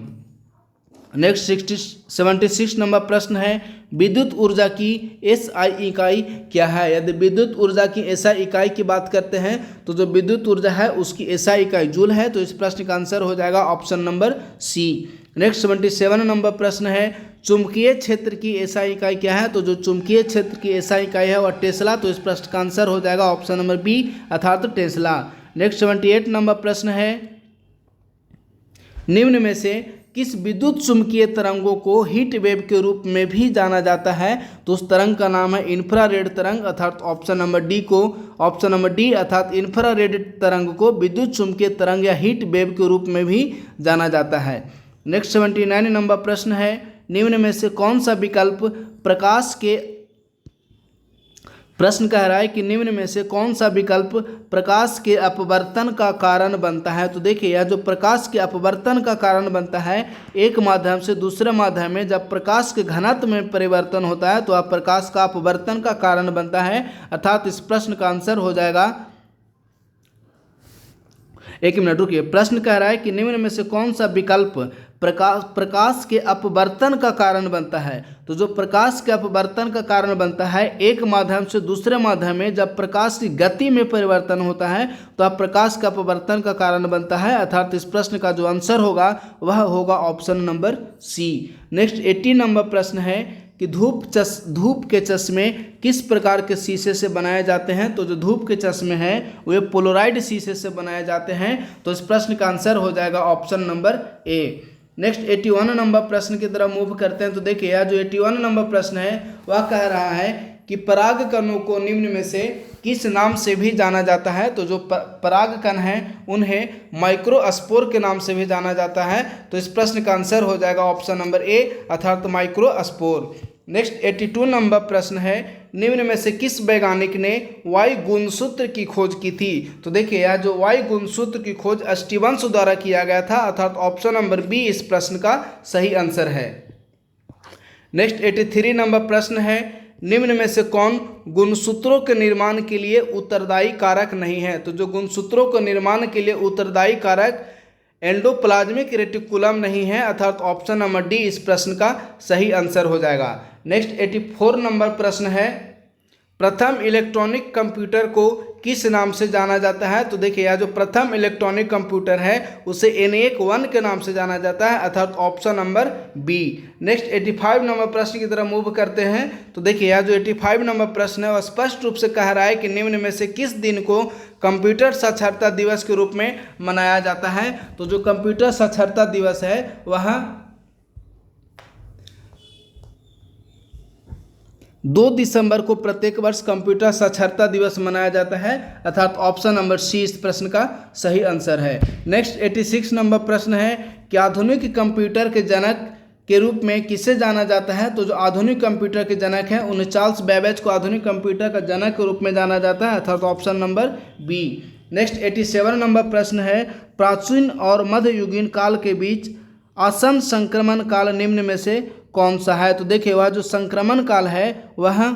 S1: नेक्स्ट 76 नंबर प्रश्न है, विद्युत ऊर्जा की SI इकाई क्या है? यदि विद्युत ऊर्जा की SI इकाई की बात करते हैं तो जो विद्युत ऊर्जा है उसकी SI इकाई जूल है, तो इस प्रश्न का आंसर हो जाएगा option number C. Next 77 number प्रश्न है, चुंबकीय क्षेत्र की SI इकाई क्या है? तो जो चुंबकीय क्षेत्र की SI इकाई है वह टेस्ला, तो इस प्रश्न का आंसर हो जाएगा ऑप्शन नंबर बी, अर्थात टेस्ला। नेक्स्ट 78 नंबर प्रश्न है, निम्न में से किस विद्युत चुंबकीय तरंगों को हीट वेव के रूप में भी जाना जाता है? तो उस तरंग का नाम है इंफ्रारेड तरंग, अर्थात ऑप्शन नंबर डी अर्थात इंफ्रारेड तरंग को विद्युत चुंबकीय तरंग या हीट वेव के रूप में भी जाना जाता है। नेक्स्ट 79 नंबर प्रश्न है, निम्न में से कौन सा विकल्प प्रश्न कह रहा है कि निम्न में से कौन सा विकल्प प्रकाश के अपवर्तन का कारण बनता है? तो देखिए यह जो प्रकाश के अपवर्तन का कारण बनता है, एक माध्यम से दूसरे माध्यम में जब प्रकाश के घनत्व में परिवर्तन होता है तो वह प्रकाश का अपवर्तन का कारण बनता है, अर्थात इस प्रश्न का आंसर हो जाएगा, एक मिनट रुकिए, प्रश्न कह रहा है कि निम्न में से कौन सा विकल्प प्रकाश के अपवर्तन का कारण बनता है। तो जो प्रकाश के अपवर्तन का कारण बनता है, एक माध्यम से दूसरे माध्यम में जब प्रकाश की गति में परिवर्तन होता है तो अब प्रकाश का अपवर्तन का कारण बनता है। अर्थात इस प्रश्न का जो आंसर होगा वह होगा option number C. Next 80 number प्रश्न है कि धूप के चश्मे किस प्रकार के शीशे से बनाए जाते हैं। तो जो धूप के चश्मे हैं वे पोलराइड शीशे से बनाए जाते हैं। तो इस प्रश्न का आंसर हो जाएगा ऑप्शन नंबर ए। नेक्स्ट 81 नंबर प्रश्न की तरफ मूव करते हैं। तो देखिए यह जो 81 नंबर प्रश्न है वह कह रहा है कि परागकणों को निम्न में से किस नाम से भी जाना जाता है। तो जो परागकण हैं उन्हें माइक्रोस्पोर के नाम से भी जाना जाता है। तो इस प्रश्न का आंसर हो जाएगा ऑप्शन नंबर ए अर्थात माइक्रोस्पोर। नेक्स्ट 82 नंबर प्रश्न है निम्न में से किस वैज्ञानिक ने वायु गुणसूत्र की खोज की थी। तो देखिए यह जो वायु गुणसूत्र की खोज स्टीवंस द्वारा किया गया था अर्थात ऑप्शन नंबर बी इस प्रश्न का सही आंसर है। नेक्स्ट 83 नंबर प्रश्न है निम्न में से कौन गुणसूत्रों के निर्माण के लिए उत्तरदायी कारक नहीं है। तो जो गुणसूत्रों के निर्माण के लिए उत्तरदायी कारक एंडोप्लाज्मिक रेटिकुलम नहीं है अर्थात ऑप्शन नंबर डी इस प्रश्न का सही आंसर हो जाएगा। नेक्स्ट 84 नंबर प्रश्न है प्रथम इलेक्ट्रॉनिक कंप्यूटर को किस नाम से जाना जाता है। तो देखिए यह जो प्रथम इलेक्ट्रॉनिक कंप्यूटर है उसे ENIAC-1 के नाम से जाना जाता है अर्थात option number B. Next 85 number प्रश्न की तरफ मूव करते हैं। तो देखिए यह जो 85 नंबर प्रश्न है वह स्पष्ट रूप से कह रहा है कि निम्न में से किस दिन को कंप्यूटर साक्षरता दिवस के रूप में मनाया जाता है। तो जो कंप्यूटर साक्षरता दिवस है वह 2 दिसंबर को प्रत्येक वर्ष कंप्यूटर साक्षरता दिवस मनाया जाता है अर्थात ऑप्शन नंबर सी इस प्रश्न का सही आंसर है। नेक्स्ट 86 नंबर प्रश्न है कि आधुनिक कंप्यूटर के जनक के रूप में किसे जाना जाता है। तो जो आधुनिक कंप्यूटर के जनक हैं उन्हें चार्ल्स बेबेज को आधुनिक कंप्यूटर का जनक के रूप में जाना जाता है अर्थात option number B. Next 87 number प्रश्न है प्राचीन और मध्ययुगीन काल के बीच आसन्न संक्रमण काल निम्न में से कौन सा है। तो देखिए वह जो संक्रमण काल है वह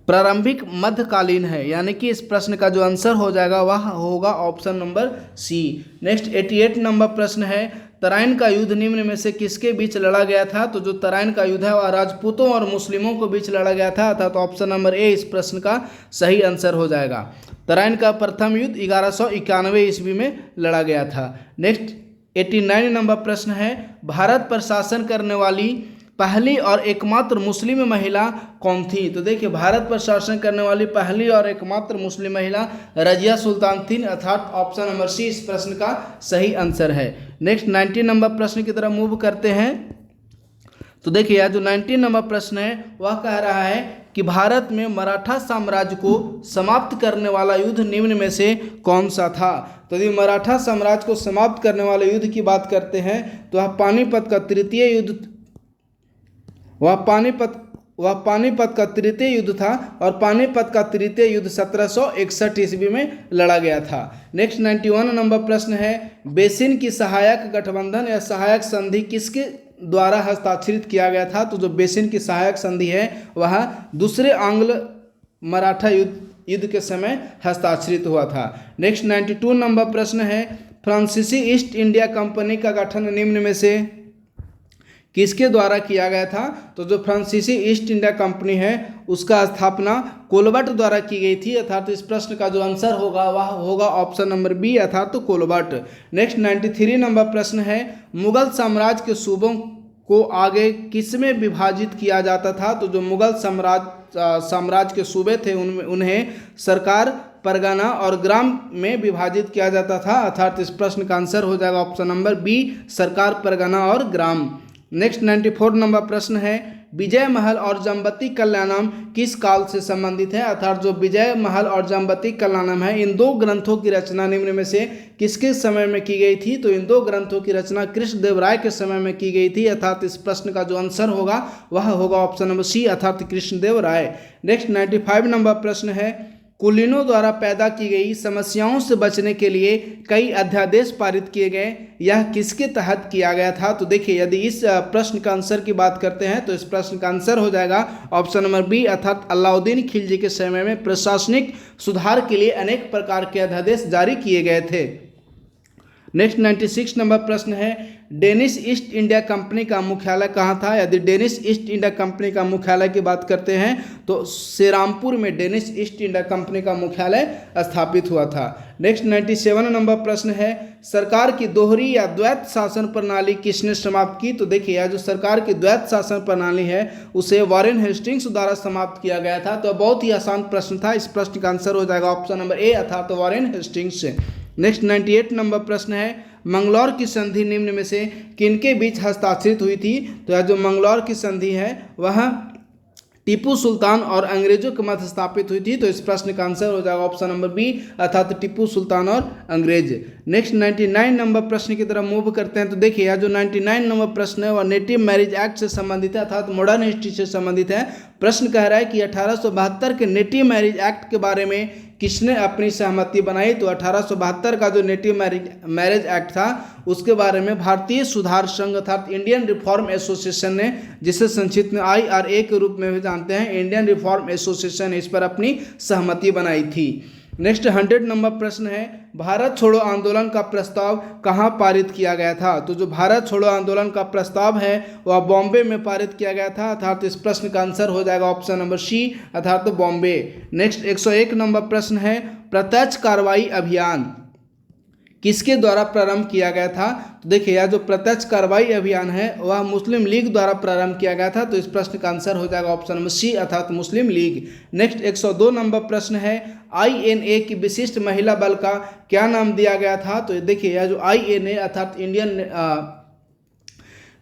S1: प्रारंभिक मध्यकालीन है, यानी कि इस प्रश्न का जो आंसर हो जाएगा वह होगा option number C. Next 88 number प्रश्न है तराइन का युद्ध निम्न में से किसके बीच लड़ा गया था। तो जो तराइन का युद्ध है वह राजपूतों और मुस्लिमों के बीच लड़ा गया था अर्थात ऑप्शन नंबर ए इस प्रश्न का सही आंसर हो जाएगा। तराइन का प्रथम युद्ध 1191 ईस्वी में लड़ा गया था। नेक्स्ट 89 नंबर प्रश्न है भारत पर शासन करने वाली पहली और एकमात्र मुस्लिम महिला कौन थी। तो देखिए भारत पर शासन करने वाली पहली और एकमात्र मुस्लिम महिला रजिया सुल्तान थी अर्थात ऑप्शन नंबर सी इस प्रश्न का सही आंसर है। नेक्स्ट 90 नंबर प्रश्न की तरफ मूव करते हैं। तो देखिए यह जो 90 नंबर प्रश्न है वह कह रहा है कि भारत में मराठा साम्राज्य को समाप्त करने वाला युद्ध निम्न में से कौन सा था। तो यदि मराठा साम्राज्य को समाप्त करने वाले युद्ध की बात करते हैं तो वह पानीपत का तृतीय युद्ध का तृतीय युद्ध था और पानीपत का तृतीय युद्ध 1761 ईस्वी में लड़ा गया था। नेक्स्ट 91 नंबर प्रश्न है बेसिन की सहायक गठबंधन या सहायक संधि किसके द्वारा हस्ताक्षरित किया गया था। तो जो बेसिन की सहायक संधि है वह दूसरे आंग्ल मराठा युद्ध के समय हस्ताक्षरित हुआ था। नेक्स्ट 92 नंबर प्रश्न है फ्रांसीसी ईस्ट इंडिया कंपनी का गठन निम्न में से किसके द्वारा किया गया था। तो जो फ्रांसीसी ईस्ट इंडिया कंपनी है उसका स्थापना कोलबर्ट द्वारा की गई थी अर्थात इस प्रश्न का जो आंसर होगा वह होगा ऑप्शन नंबर बी अर्थात तो कोलबर्ट। नेक्स्ट 93 नंबर प्रश्न है मुगल साम्राज्य के सूबों को आगे किसमें विभाजित किया जाता था। तो जो मुगल साम्राज्य के सूबे थे उन्हें सरकार परगना और ग्राम में विभाजित किया जाता था अर्थात इस प्रश्न का आंसर हो जाएगा ऑप्शन नंबर बी सरकार परगना और ग्राम। नेक्स्ट 94 नंबर प्रश्न है विजय महल और जमवती कल्याणम किस काल से संबंधित है अर्थात जो विजय महल और जमवती कल्याणम है इन दो ग्रंथों की रचना निम्न में से किसके समय में की गई थी। तो इन दो ग्रंथों की रचना कृष्णदेव राय के समय में की गई थी अर्थात इस प्रश्न का जो आंसर होगा वह होगा ऑप्शन नंबर सी अर्थात कृष्णदेव राय। नेक्स्ट 95 नंबर प्रश्न है कुलीनों द्वारा पैदा की गई समस्याओं से बचने के लिए कई अध्यादेश पारित किए गए, यह किसके तहत किया गया था। तो देखिए यदि इस प्रश्न का आंसर की बात करते हैं तो इस प्रश्न का आंसर हो जाएगा ऑप्शन नंबर बी अर्थात अलाउद्दीन खिलजी के समय में प्रशासनिक सुधार के लिए अनेक प्रकार के अध्यादेश जारी किए गए थे। नेक्स्ट 96 नंबर प्रश्न है, डेनिश ईस्ट इंडिया कंपनी का मुख्यालय कहाँ था? यदि डेनिश ईस्ट इंडिया कंपनी का मुख्यालय की बात करते हैं तो श्रीरामपुर में डेनिश ईस्ट इंडिया कंपनी का मुख्यालय स्थापित हुआ था। नेक्स्ट 97 नंबर प्रश्न है, सरकार की दोहरी या द्वैत शासन प्रणाली किसने समाप्त की? तो देखिए, यह जो सरकार की द्वैत शासन प्रणाली है उसे वॉरेन हेस्टिंग्स द्वारा समाप्त किया गया था। तो बहुत ही आसान प्रश्न था, इस प्रश्न का आंसर हो जाएगा ऑप्शन नंबर ए अर्थात वॉरेन हेस्टिंग्स। नेक्स्ट 98 नंबर प्रश्न है, मंगलौर की संधि निम्न में से किनके बीच हस्ताक्षरित हुई थी? तो यह जो मंगलौर की संधि है वह टीपू सुल्तान और अंग्रेजों के मध्य स्थापित हुई थी। तो इस प्रश्न का आंसर हो जाएगा ऑप्शन नंबर बी अर्थात टीपू सुल्तान और अंग्रेज। नेक्स्ट 99 नंबर प्रश्न की तरफ मूव करते हैं। तो देखिए, यह जो 99 नंबर प्रश्न है वह नेटिव मैरिज एक्ट से संबंधित है अर्थात मॉडर्न हिस्ट्री से संबंधित है। प्रश्न कह रहा है कि 1872 के नेटिव मैरिज एक्ट के बारे में किसने अपनी सहमति बनाई? तो 1872 का जो नेटिव मैरिज एक्ट था उसके बारे में भारतीय सुधार संघ अर्थात इंडियन रिफॉर्म एसोसिएशन ने, जिसे संक्षिप्त में IRA के रूप में भी जानते हैं, इंडियन रिफॉर्म एसोसिएशन, इस पर अपनी सहमति बनाई थी। नेक्स्ट 100 नंबर प्रश्न है, भारत छोड़ो आंदोलन का प्रस्ताव कहाँ पारित किया गया था? तो जो भारत छोड़ो आंदोलन का प्रस्ताव है वह बॉम्बे में पारित किया गया था अर्थात इस प्रश्न का आंसर हो जाएगा ऑप्शन नंबर सी अर्थात बॉम्बे। नेक्स्ट 101 नंबर प्रश्न है, प्रत्यक्ष कार्रवाई अभियान किसके द्वारा प्रारंभ किया गया था? तो देखिए, यह जो प्रत्यक्ष कार्रवाई अभियान है वह मुस्लिम लीग द्वारा प्रारंभ किया गया था। तो इस प्रश्न का आंसर हो जाएगा ऑप्शन नंबर सी अर्थात मुस्लिम लीग। नेक्स्ट 102 नंबर प्रश्न है, INA की विशिष्ट महिला बल का क्या नाम दिया गया था? तो देखिए, यह जो INA अर्थात इंडियन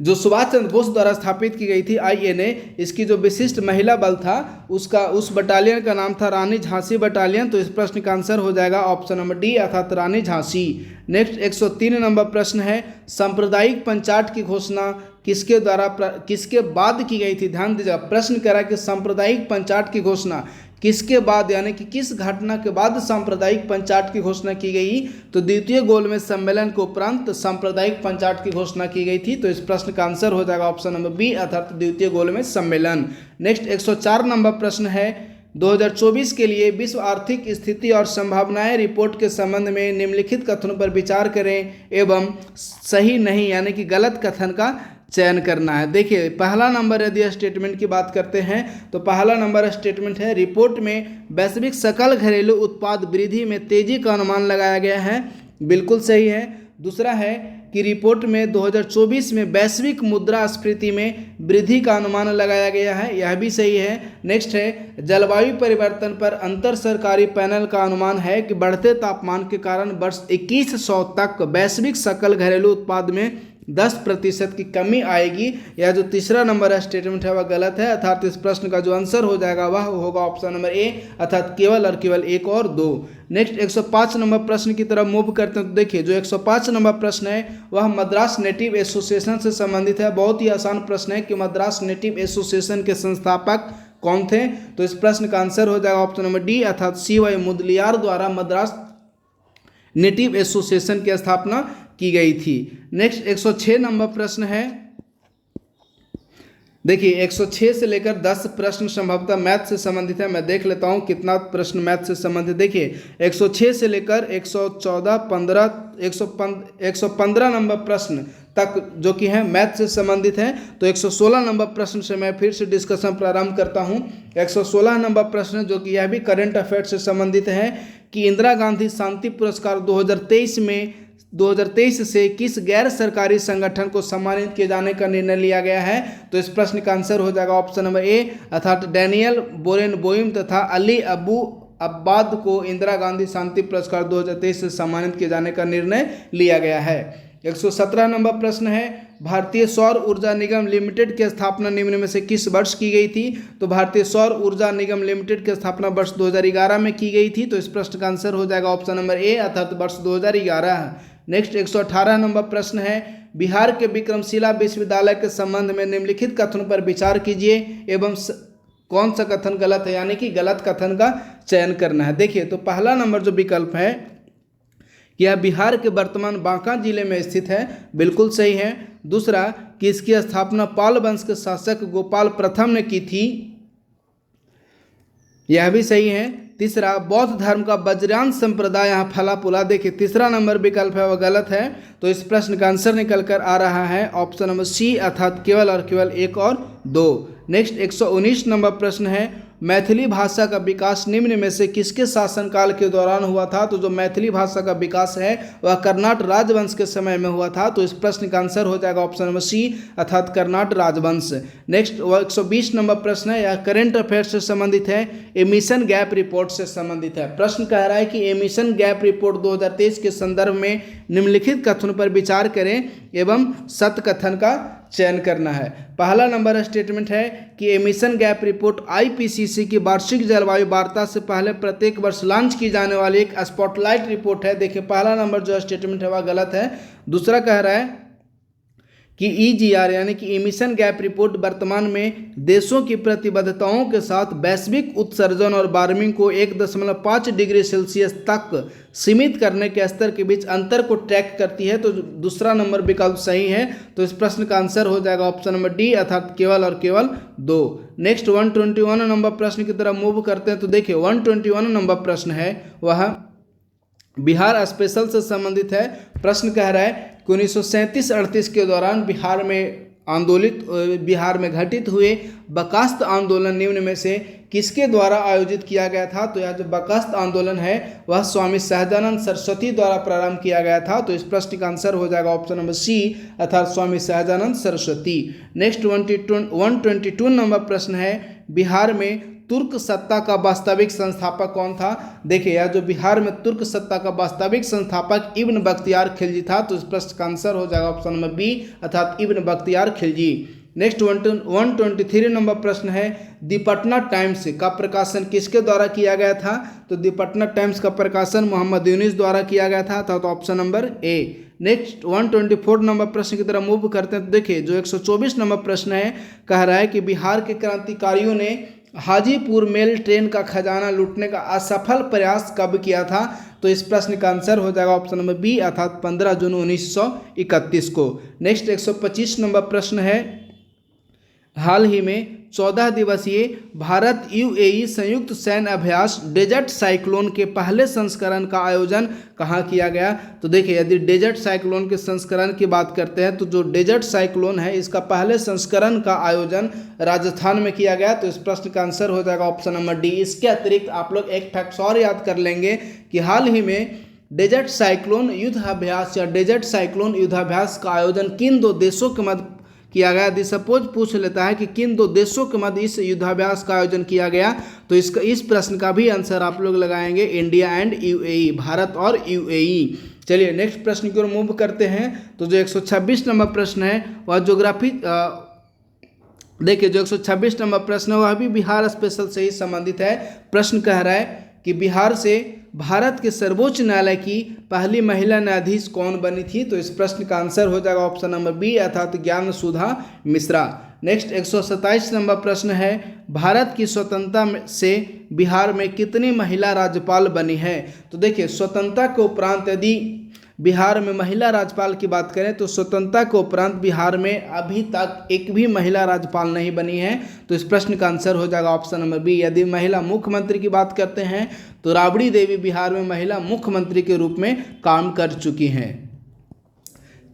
S1: जो सुभाष चंद्र बोस द्वारा स्थापित की गई थी INA, इसकी जो विशिष्ट महिला बल था उस बटालियन का नाम था रानी झांसी बटालियन। तो इस प्रश्न का आंसर हो जाएगा ऑप्शन नंबर डी अर्थात रानी झांसी। नेक्स्ट 103 नंबर प्रश्न है, सांप्रदायिक पंचायत की घोषणा किसके बाद की गई थी? ध्यान दीजिएगा, प्रश्न कह रहा है कि सांप्रदायिक पंचायत की घोषणा किसके बाद यानी कि किस घटना के बाद सांप्रदायिक पंचायत की घोषणा की गई? तो द्वितीय गोलमेज सम्मेलन के उपरांत सांप्रदायिक पंचायत की घोषणा की गई थी। तो इस प्रश्न का आंसर हो जाएगा ऑप्शन नंबर बी अर्थात द्वितीय गोलमेज सम्मेलन। नेक्स्ट 104 नंबर प्रश्न है, 2024 के लिए विश्व आर्थिक स्थिति और संभावनाएं रिपोर्ट के संबंध में निम्नलिखित कथनों पर विचार करें एवं सही नहीं यानी कि गलत कथन का चयन करना है। देखिए, पहला नंबर यदि स्टेटमेंट की बात करते हैं तो पहला नंबर स्टेटमेंट है, रिपोर्ट में वैश्विक सकल घरेलू उत्पाद वृद्धि में तेजी का अनुमान लगाया गया है, बिल्कुल सही है। दूसरा है कि रिपोर्ट में 2024 में वैश्विक मुद्रास्फीति में वृद्धि का अनुमान लगाया गया है, यह भी सही है। नेक्स्ट है, जलवायु परिवर्तन पर अंतर सरकारी पैनल का अनुमान है कि बढ़ते तापमान के कारण वर्ष 2100 तक वैश्विक सकल घरेलू उत्पाद में 10% की कमी आएगी। यह जो तीसरा नंबर स्टेटमेंट है वह गलत है अर्थात इस प्रश्न का जो आंसर हो जाएगा वह होगा ऑप्शन नंबर ए अर्थात केवल और केवल 1 और 2। नेक्स्ट 105 नंबर प्रश्न की तरफ मूव करते हैं। तो देखिए, जो 105 नंबर प्रश्न है वह मद्रास नेटिव एसोसिएशन से संबंधित है। बहुत ही आसान प्रश्न है कि मद्रास नेटिव एसोसिएशन के संस्थापक कौन थे? तो इस प्रश्न का आंसर हो जाएगा ऑप्शन नंबर डी अर्थात CY मुदलियार द्वारा मद्रास नेटिव एसोसिएशन की स्थापना की गई थी। नेक्स्ट 106 नंबर प्रश्न है। देखिए, 106 से लेकर 10 प्रश्न संभवतः मैथ से संबंधित है। मैं देख लेता हूं कितना प्रश्न मैथ से संबंधित। देखिए, 106 से लेकर 114, 15, 115 नंबर प्रश्न तक जो कि है मैथ से संबंधित है। तो 116 नंबर प्रश्न से मैं फिर से डिस्कशन प्रारंभ करता हूं। 116 नंबर प्रश्न जो कि यह भी करंट अफेयर से संबंधित है कि इंदिरा गांधी शांति पुरस्कार 2023 से किस गैर सरकारी संगठन को सम्मानित किए जाने का निर्णय लिया गया है? तो इस प्रश्न का आंसर हो जाएगा ऑप्शन नंबर ए अर्थात डैनियल बोरेनबोइम तथा अली अबू अब्बाद को इंदिरा गांधी शांति पुरस्कार 2023 से सम्मानित किए जाने का निर्णय लिया गया है। 117 नंबर प्रश्न है, भारतीय सौर ऊर्जा निगम लिमिटेड की स्थापना निम्न में से किस वर्ष की गई थी? तो भारतीय सौर ऊर्जा निगम लिमिटेड की स्थापना वर्ष 2011 में की गई थी। तो इस प्रश्न का आंसर हो जाएगा ऑप्शन नंबर ए अर्थात वर्ष 2011। नेक्स्ट 118 नंबर प्रश्न है, बिहार के विक्रमशिला विश्वविद्यालय के संबंध में निम्नलिखित कथनों पर विचार कीजिए एवं कौन सा कथन गलत है यानी कि गलत कथन का चयन करना है। देखिए, तो पहला नंबर जो विकल्प है कि यह बिहार के वर्तमान बांका जिले में स्थित है, बिल्कुल सही है। दूसरा कि इसकी स्थापना पाल वंश के शासक गोपाल प्रथम ने की थी। यह भी सही है। तीसरा, बौद्ध धर्म का वज्रयान संप्रदाय यहाँ फला फूला। देखिए तीसरा नंबर विकल्प है वह गलत है, तो इस प्रश्न का आंसर निकल कर आ रहा है ऑप्शन नंबर सी, अर्थात केवल और केवल 1 और 2। नेक्स्ट 119 नंबर प्रश्न है, मैथिली भाषा का विकास निम्न में से किसके शासनकाल के दौरान हुआ था? तो जो मैथिली भाषा का विकास है वह कर्नाट राजवंश के समय में हुआ था, तो इस प्रश्न का आंसर हो जाएगा ऑप्शन नंबर सी, अर्थात कर्नाट राजवंश। नेक्स्ट 120 नंबर प्रश्न है, यह करेंट अफेयर से संबंधित है, एमिशन गैप रिपोर्ट से संबंधित है। प्रश्न कह रहा है कि एमिशन गैप रिपोर्ट 2023 के संदर्भ में निम्नलिखित कथनों पर विचार करें एवं सत्य कथन का चयन करना है। पहला नंबर स्टेटमेंट है कि एमिशन गैप रिपोर्ट आईपीसीसी की वार्षिक जलवायु वार्ता से पहले प्रत्येक वर्ष लॉन्च की जाने वाली एक स्पॉटलाइट रिपोर्ट है। देखिए पहला नंबर जो स्टेटमेंट है वह गलत है। दूसरा कह रहा है कि ईजीआर यानी कि एमिशन गैप रिपोर्ट वर्तमान में देशों की प्रतिबद्धताओं के साथ वैश्विक उत्सर्जन और वार्मिंग को 1.5 डिग्री सेल्सियस तक सीमित करने के स्तर के बीच अंतर को ट्रैक करती है, तो दूसरा नंबर विकल्प सही है। तो इस प्रश्न का आंसर हो जाएगा ऑप्शन नंबर डी, अर्थात केवल और केवल 2। नेक्स्ट 121 नंबर प्रश्न की तरफ मूव करते हैं। तो देखिए 121 नंबर प्रश्न है वह बिहार स्पेशल से संबंधित है। प्रश्न कह रहा है कि 1937-38 के दौरान बिहार में घटित हुए बर्खास्त आंदोलन निम्न में से किसके द्वारा आयोजित किया गया था? तो यह जो बर्खास्त आंदोलन है वह स्वामी सहजानंद सरस्वती द्वारा प्रारंभ किया गया था, तो इस प्रश्न का आंसर हो जाएगा ऑप्शन नंबर सी, अर्थात स्वामी सहजानंद सरस्वती। नेक्स्ट 122 नंबर प्रश्न है, बिहार में तुर्क सत्ता का वास्तविक संस्थापक कौन था? देखिए यह जो बिहार में तुर्क सत्ता का वास्तविक संस्थापक इब्न बख्तियार खिलजी था, तो इस प्रश्न का आंसर हो जाएगा ऑप्शन नंबर बी, अर्थात इब्न बख्तियार खिलजी। नेक्स्ट 123 नंबर प्रश्न है, द पटना टाइम्स का प्रकाशन किसके द्वारा किया गया था? तो द पटना टाइम्स का प्रकाशन मोहम्मद यूनिस द्वारा किया गया था, तो ऑप्शन नंबर ए। नेक्स्ट 124 नंबर प्रश्न की तरफ मूव करते हैं। तो देखिए जो 124 नंबर प्रश्न है कह रहा है कि बिहार के क्रांतिकारियों ने हाजीपुर मेल ट्रेन का खजाना लूटने का असफल प्रयास कब किया था? तो इस प्रश्न का आंसर हो जाएगा ऑप्शन नंबर बी, अर्थात 15 जून 1931 को। नेक्स्ट 125 नंबर प्रश्न है, हाल ही में 14 दिवसीय भारत यूएई संयुक्त सैन्य अभ्यास डेजर्ट साइक्लोन के पहले संस्करण का आयोजन कहाँ किया गया? तो देखिए यदि डेजर्ट साइक्लोन के संस्करण की बात करते हैं तो जो डेजर्ट साइक्लोन है इसका पहले संस्करण का आयोजन राजस्थान में किया गया, तो इस प्रश्न का आंसर हो जाएगा ऑप्शन नंबर डी। इसके अतिरिक्त आप लोग एक फैक्ट और याद कर लेंगे कि हाल ही में डेजर्ट साइक्लोन युद्धाभ्यास या डेजर्ट साइक्लोन युद्धाभ्यास का आयोजन किन 2 देशों के मध्य किया गया? यदि सपोज पूछ लेता है कि किन 2 देशों के मध्य इस युद्धाभ्यास का आयोजन किया गया, तो इस प्रश्न का भी आंसर आप लोग लगाएंगे इंडिया एंड यूएई, भारत और यूएई। चलिए नेक्स्ट प्रश्न की ओर मूव करते हैं। तो जो 126 नंबर प्रश्न है वह ज्योग्राफी, देखिए जो 126 नंबर प्रश्न है वह भी बिहार स्पेशल से ही संबंधित है। प्रश्न कह रहा है कि बिहार से भारत के सर्वोच्च न्यायालय की पहली महिला न्यायाधीश कौन बनी थी? तो इस प्रश्न का आंसर हो जाएगा ऑप्शन नंबर बी, अर्थात ज्ञान सुधा मिश्रा। नेक्स्ट 127 नंबर प्रश्न है, भारत की स्वतंत्रता से बिहार में कितनी महिला राज्यपाल बनी है? तो देखिए स्वतंत्रता के उपरांत यदि बिहार में महिला राज्यपाल की बात करें तो स्वतंत्रता के उपरांत बिहार में अभी तक एक भी महिला राज्यपाल नहीं बनी है, तो इस प्रश्न का आंसर हो जाएगा ऑप्शन नंबर बी। यदि महिला मुख्यमंत्री की बात करते हैं तो राबड़ी देवी बिहार में महिला मुख्यमंत्री के रूप में काम कर चुकी हैं।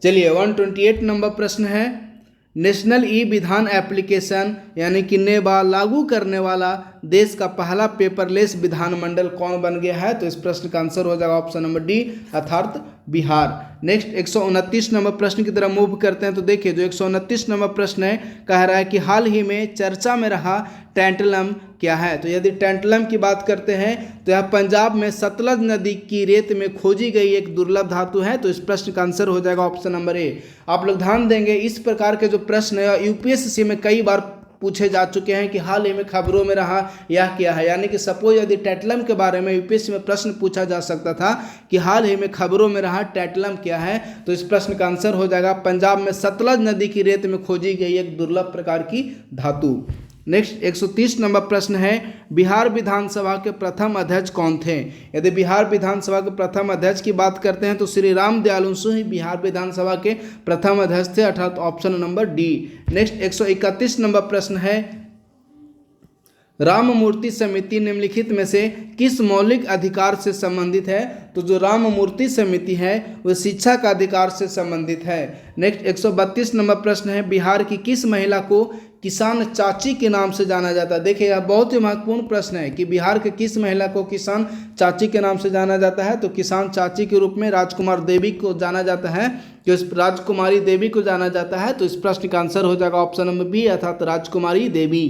S1: चलिए 128 नंबर प्रश्न है, नेशनल ई विधान एप्लीकेशन यानी कि नेबा लागू करने वाला देश का पहला पेपरलेस विधानमंडल कौन बन गया है? तो इस प्रश्न का आंसर हो जाएगा ऑप्शन नंबर डी, अर्थात बिहार। नेक्स्ट 129 नंबर प्रश्न की तरफ मूव करते हैं। तो देखिए जो 129 नंबर प्रश्न है कह रहा है कि हाल ही में चर्चा में रहा टैंटलम क्या है? तो यदि टैंटलम की बात करते हैं तो यह पंजाब में सतलज नदी की रेत में खोजी गई एक दुर्लभ धातु है, तो इस प्रश्न का आंसर हो जाएगा ऑप्शन नंबर ए। आप लोग ध्यान देंगे इस प्रकार के जो प्रश्न है यूपीएससी में कई बार पूछे जा चुके हैं कि हाल ही में खबरों में रहा यह क्या है, यानी कि सपोज यदि टैंटलम के बारे में यूपीएससी में प्रश्न पूछा जा सकता था कि हाल ही में खबरों में रहा टैंटलम क्या है, तो इस प्रश्न का आंसर हो जाएगा पंजाब में सतलज नदी की रेत में खोजी गई एक दुर्लभ प्रकार की धातु। नेक्स्ट 130 नंबर प्रश्न है, बिहार विधानसभा के प्रथम अध्यक्ष कौन थे? यदि बिहार विधानसभा के प्रथम अध्यक्ष की बात करते हैं तो श्री राम दयालु सिंह बिहार विधानसभा के प्रथम अध्यक्ष थे, अर्थात option number D. Next 131 number प्रश्न है, राममूर्ति समिति निम्नलिखित में से किस मौलिक अधिकार से संबंधित है? तो जो राममूर्ति समिति है वह शिक्षा का अधिकार से संबंधित है। नेक्स्ट 132 नंबर प्रश्न है, बिहार की किस महिला को किसान चाची के नाम से जाना जाता है? देखिए यह बहुत ही महत्वपूर्ण प्रश्न है कि बिहार के किस महिला को किसान चाची के नाम से जाना जाता है? तो किसान चाची के रूप में राजकुमार देवी को जाना जाता है। जो इस राजकुमारी देवी को जाना जाता है, तो इस प्रश्न का आंसर हो जाएगा ऑप्शन नंबर बी अर्थात राजकुमारी देवी।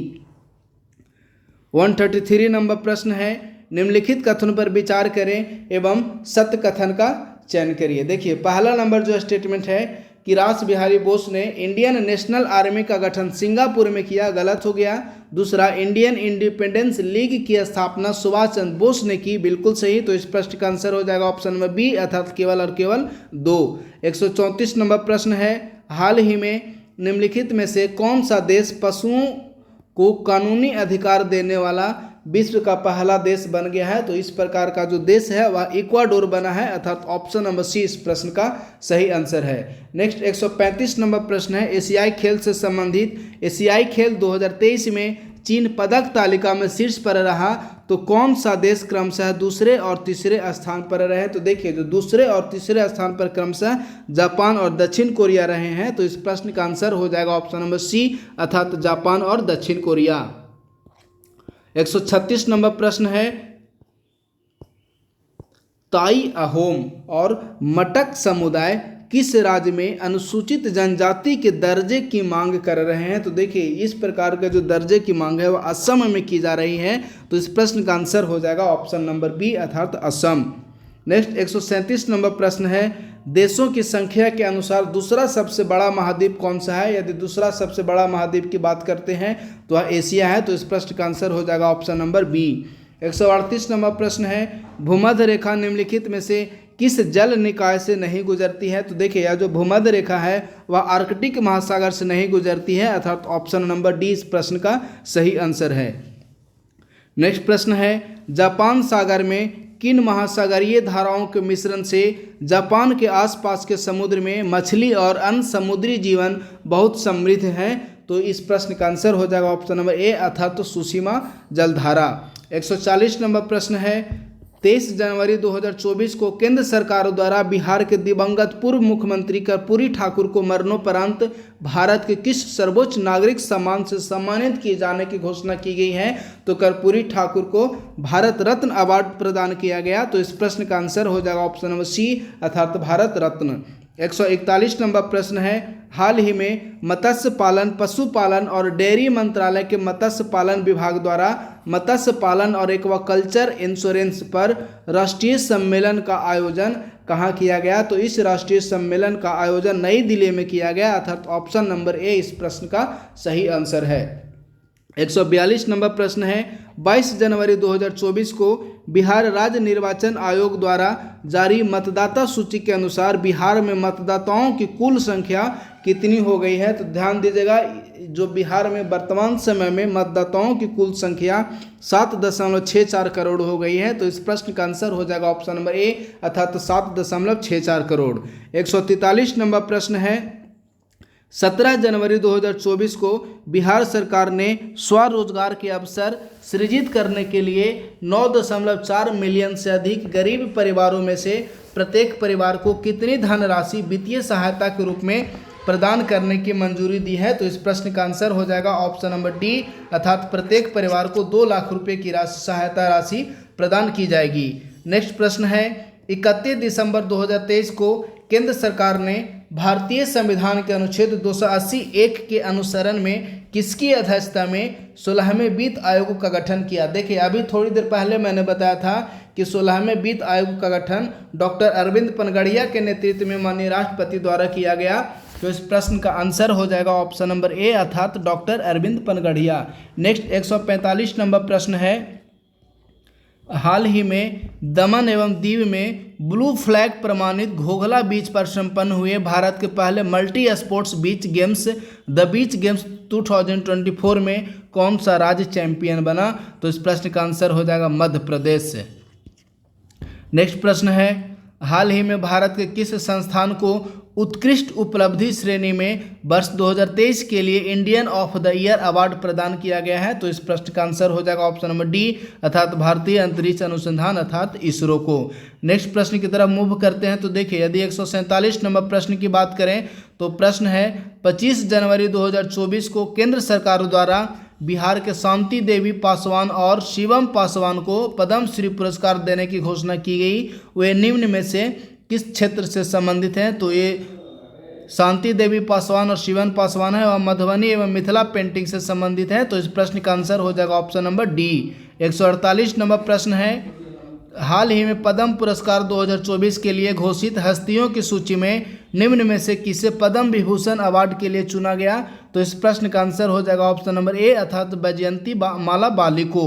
S1: 133 नंबर प्रश्न है, निम्नलिखित कथन पर विचार करें एवं सत्य कथन का चयन करिए। देखिए पहला नंबर जो स्टेटमेंट है कि रास बिहारी बोस ने इंडियन नेशनल आर्मी का गठन सिंगापुर में किया, गलत हो गया। दूसरा, इंडियन इंडिपेंडेंस लीग की स्थापना सुभाष चंद्र बोस ने की, बिल्कुल सही। तो इस प्रश्न का आंसर हो जाएगा ऑप्शन नंबर बी अर्थात केवल और केवल 2। 134 नंबर प्रश्न है, हाल ही में निम्नलिखित में से कौन सा देश पशुओं को कानूनी अधिकार देने वाला विश्व का पहला देश बन गया है? तो इस प्रकार का जो देश है वह इक्वाडोर बना है अर्थात ऑप्शन नंबर सी इस प्रश्न का सही आंसर है। नेक्स्ट 135 नंबर प्रश्न है, एशियाई खेल से संबंधित एशियाई खेल 2023 में चीन पदक तालिका में शीर्ष पर रहा, तो कौन सा देश क्रमशः दूसरे और तीसरे स्थान पर रहे? तो देखिए जो दूसरे और तीसरे स्थान पर क्रमशः जापान और दक्षिण कोरिया रहे हैं। तो इस प्रश्न का आंसर हो जाएगा ऑप्शन नंबर सी अर्थात जापान और दक्षिण कोरिया। 136 नंबर प्रश्न है, ताई अहोम और मटक समुदाय किस राज्य में अनुसूचित जनजाति के दर्जे की मांग कर रहे हैं? तो देखिए इस प्रकार का जो दर्जे की मांग है वह असम में की जा रही है। तो इस प्रश्न का आंसर हो जाएगा ऑप्शन नंबर बी अर्थात असम। नेक्स्ट 137 नंबर प्रश्न है, देशों की संख्या के अनुसार दूसरा सबसे बड़ा महाद्वीप कौन सा है? यदि दूसरा सबसे बड़ा महाद्वीप की बात करते हैं तो वह एशिया है। तो इस प्रश्न का आंसर हो जाएगा ऑप्शन नंबर बी। 138 नंबर प्रश्न है, भूमध्य रेखा निम्नलिखित में से किस जल निकाय से नहीं गुजरती है? तो देखिए यह जो भूमध्य रेखा है वह आर्कटिक महासागर से नहीं गुजरती है अर्थात ऑप्शन नंबर डी इस प्रश्न का सही आंसर है। नेक्स्ट प्रश्न है, जापान सागर में किन महासागरीय धाराओं के मिश्रण से जापान के आसपास के समुद्र में मछली और अन्य समुद्री जीवन बहुत समृद्ध है? तो इस प्रश्न का आंसर हो जाएगा ऑप्शन नंबर ए अर्थात तो सुशीमा जलधारा। 140 नंबर प्रश्न है, 23 जनवरी 2024 को केंद्र सरकार द्वारा बिहार के दिवंगत पूर्व मुख्यमंत्री कर्पूरी ठाकुर को मरणोपरांत भारत के किस सर्वोच्च नागरिक सम्मान से सम्मानित किए जाने की घोषणा की गई है? तो कर्पूरी ठाकुर को भारत रत्न अवार्ड प्रदान किया गया। तो इस प्रश्न का आंसर हो जाएगा ऑप्शन नंबर सी अर्थात भारत रत्न। 141 नंबर प्रश्न है, हाल ही में मत्स्य पालन, पशुपालन और डेयरी मंत्रालय के मत्स्य पालन विभाग द्वारा मत्स्य पालन और एक्वाकल्चर इंश्योरेंस पर राष्ट्रीय सम्मेलन का आयोजन कहाँ किया गया? तो इस राष्ट्रीय सम्मेलन का आयोजन नई दिल्ली में किया गया अर्थात ऑप्शन नंबर ए इस प्रश्न का सही आंसर है। 142 नंबर प्रश्न है, 22 जनवरी 2024 को बिहार राज्य निर्वाचन आयोग द्वारा जारी मतदाता सूची के अनुसार बिहार में मतदाताओं की कुल संख्या कितनी हो गई है? तो ध्यान दीजिएगा जो बिहार में वर्तमान समय में मतदाताओं की कुल संख्या 7.64 करोड़ हो गई है। तो इस प्रश्न का आंसर हो जाएगा ऑप्शन नंबर ए अर्थात 7.64 करोड़। 143 नंबर प्रश्न है, 17 जनवरी 2024 को बिहार सरकार ने स्वरोजगार के अवसर सृजित करने के लिए 9.4 मिलियन से अधिक गरीब परिवारों में से प्रत्येक परिवार को कितनी धनराशि वित्तीय सहायता के रूप में प्रदान करने की मंजूरी दी है? तो इस प्रश्न का आंसर हो जाएगा ऑप्शन नंबर डी अर्थात प्रत्येक परिवार को 2 लाख रुपए की सहायता राशि प्रदान की जाएगी। नेक्स्ट प्रश्न है, 31 दिसंबर 2023 को केंद्र सरकार ने भारतीय संविधान के अनुच्छेद 280(1) के अनुसरण में किसकी अध्यक्षता में 16वें वित्त आयोग का गठन किया? देखिए अभी थोड़ी देर पहले मैंने बताया था कि 16वें वित्त आयोग का गठन डॉक्टर अरविंद पनगड़िया के नेतृत्व में माननीय राष्ट्रपति द्वारा किया गया। तो इस प्रश्न का आंसर हो जाएगा ऑप्शन नंबर ए अर्थात doctor Arvind Panagariya. Next 145 number प्रश्न है, हाल ही में दमन एवं दीव में ब्लू फ्लैग प्रमाणित घोघला बीच पर संपन्न हुए भारत के पहले multi sports beach games the beach games 2024 में कौन सा राज्य चैंपियन बना? तो इस प्रश्न का आंसर हो जाएगा मध्य प्रदेश। नेक्स्ट प्रश्न है, हाल ही में भारत के किस संस्थान को उत्कृष्ट उपलब्धि श्रेणी में वर्ष 2023 के लिए Indian of the year award प्रदान किया गया है? तो इस प्रश्न का आंसर हो जाएगा ऑप्शन नंबर डी अर्थात भारतीय अंतरिक्ष अनुसंधान अर्थात इसरो को। नेक्स्ट प्रश्न की तरफ मूव करते हैं। तो देखिए, यदि 147 नंबर प्रश्न की बात करें तो प्रश्न है 25 जनवरी 2024 को केंद्र सरकार द्वारा बिहार के शांति देवी पासवान और शिवम पासवान को पद्म श्री पुरस्कार देने की घोषणा की गई। वे निम्न में से किस क्षेत्र से संबंधित हैं? तो ये शांति देवी पासवान और शिवम पासवान है और मधुबनी एवं मिथिला पेंटिंग से संबंधित है। तो इस प्रश्न का आंसर हो जाएगा ऑप्शन नंबर डी। 148 नंबर प्रश्न है, हाल ही में पद्म पुरस्कार 2024 के लिए घोषित हस्तियों की सूची में निम्न में से किसे पद्म विभूषण अवार्ड के लिए चुना गया? तो इस प्रश्न का आंसर हो जाएगा ऑप्शन नंबर ए अर्थात वैजयंती माला बाली को।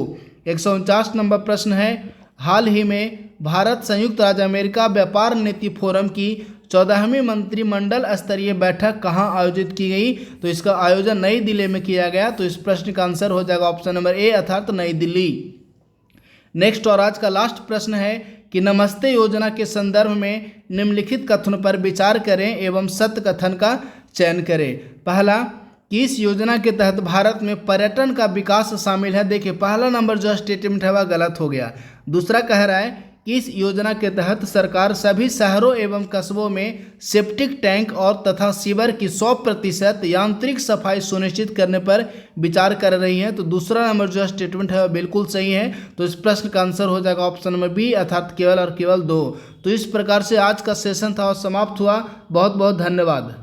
S1: 149 नंबर प्रश्न है, हाल ही में भारत संयुक्त राज्य अमेरिका व्यापार नीति फोरम की 14वीं मंत्रिमंडल स्तरीय बैठक कहाँ आयोजित की गई? तो इसका आयोजन नई दिल्ली में किया गया। तो इस प्रश्न का आंसर हो जाएगा ऑप्शन नंबर ए अर्थात नई दिल्ली। नेक्स्ट और आज का लास्ट प्रश्न है कि नमस्ते योजना के संदर्भ में निम्नलिखित कथनों पर विचार करें एवं सत्य कथन का चयन करें। पहला, कि इस योजना के तहत भारत में पर्यटन का विकास शामिल है। देखिए, पहला नंबर जो स्टेटमेंट है वह गलत हो गया। दूसरा कह रहा है कि इस योजना के तहत सरकार सभी शहरों एवं कस्बों में सेप्टिक टैंक और तथा सीवर की 100% यांत्रिक सफाई सुनिश्चित करने पर विचार कर रही है। तो दूसरा नंबर जो स्टेटमेंट है वह बिल्कुल सही है। तो इस प्रश्न का आंसर हो जाएगा ऑप्शन नंबर बी अर्थात केवल और केवल 2। तो इस प्रकार से आज का सेशन था और समाप्त हुआ। बहुत बहुत धन्यवाद।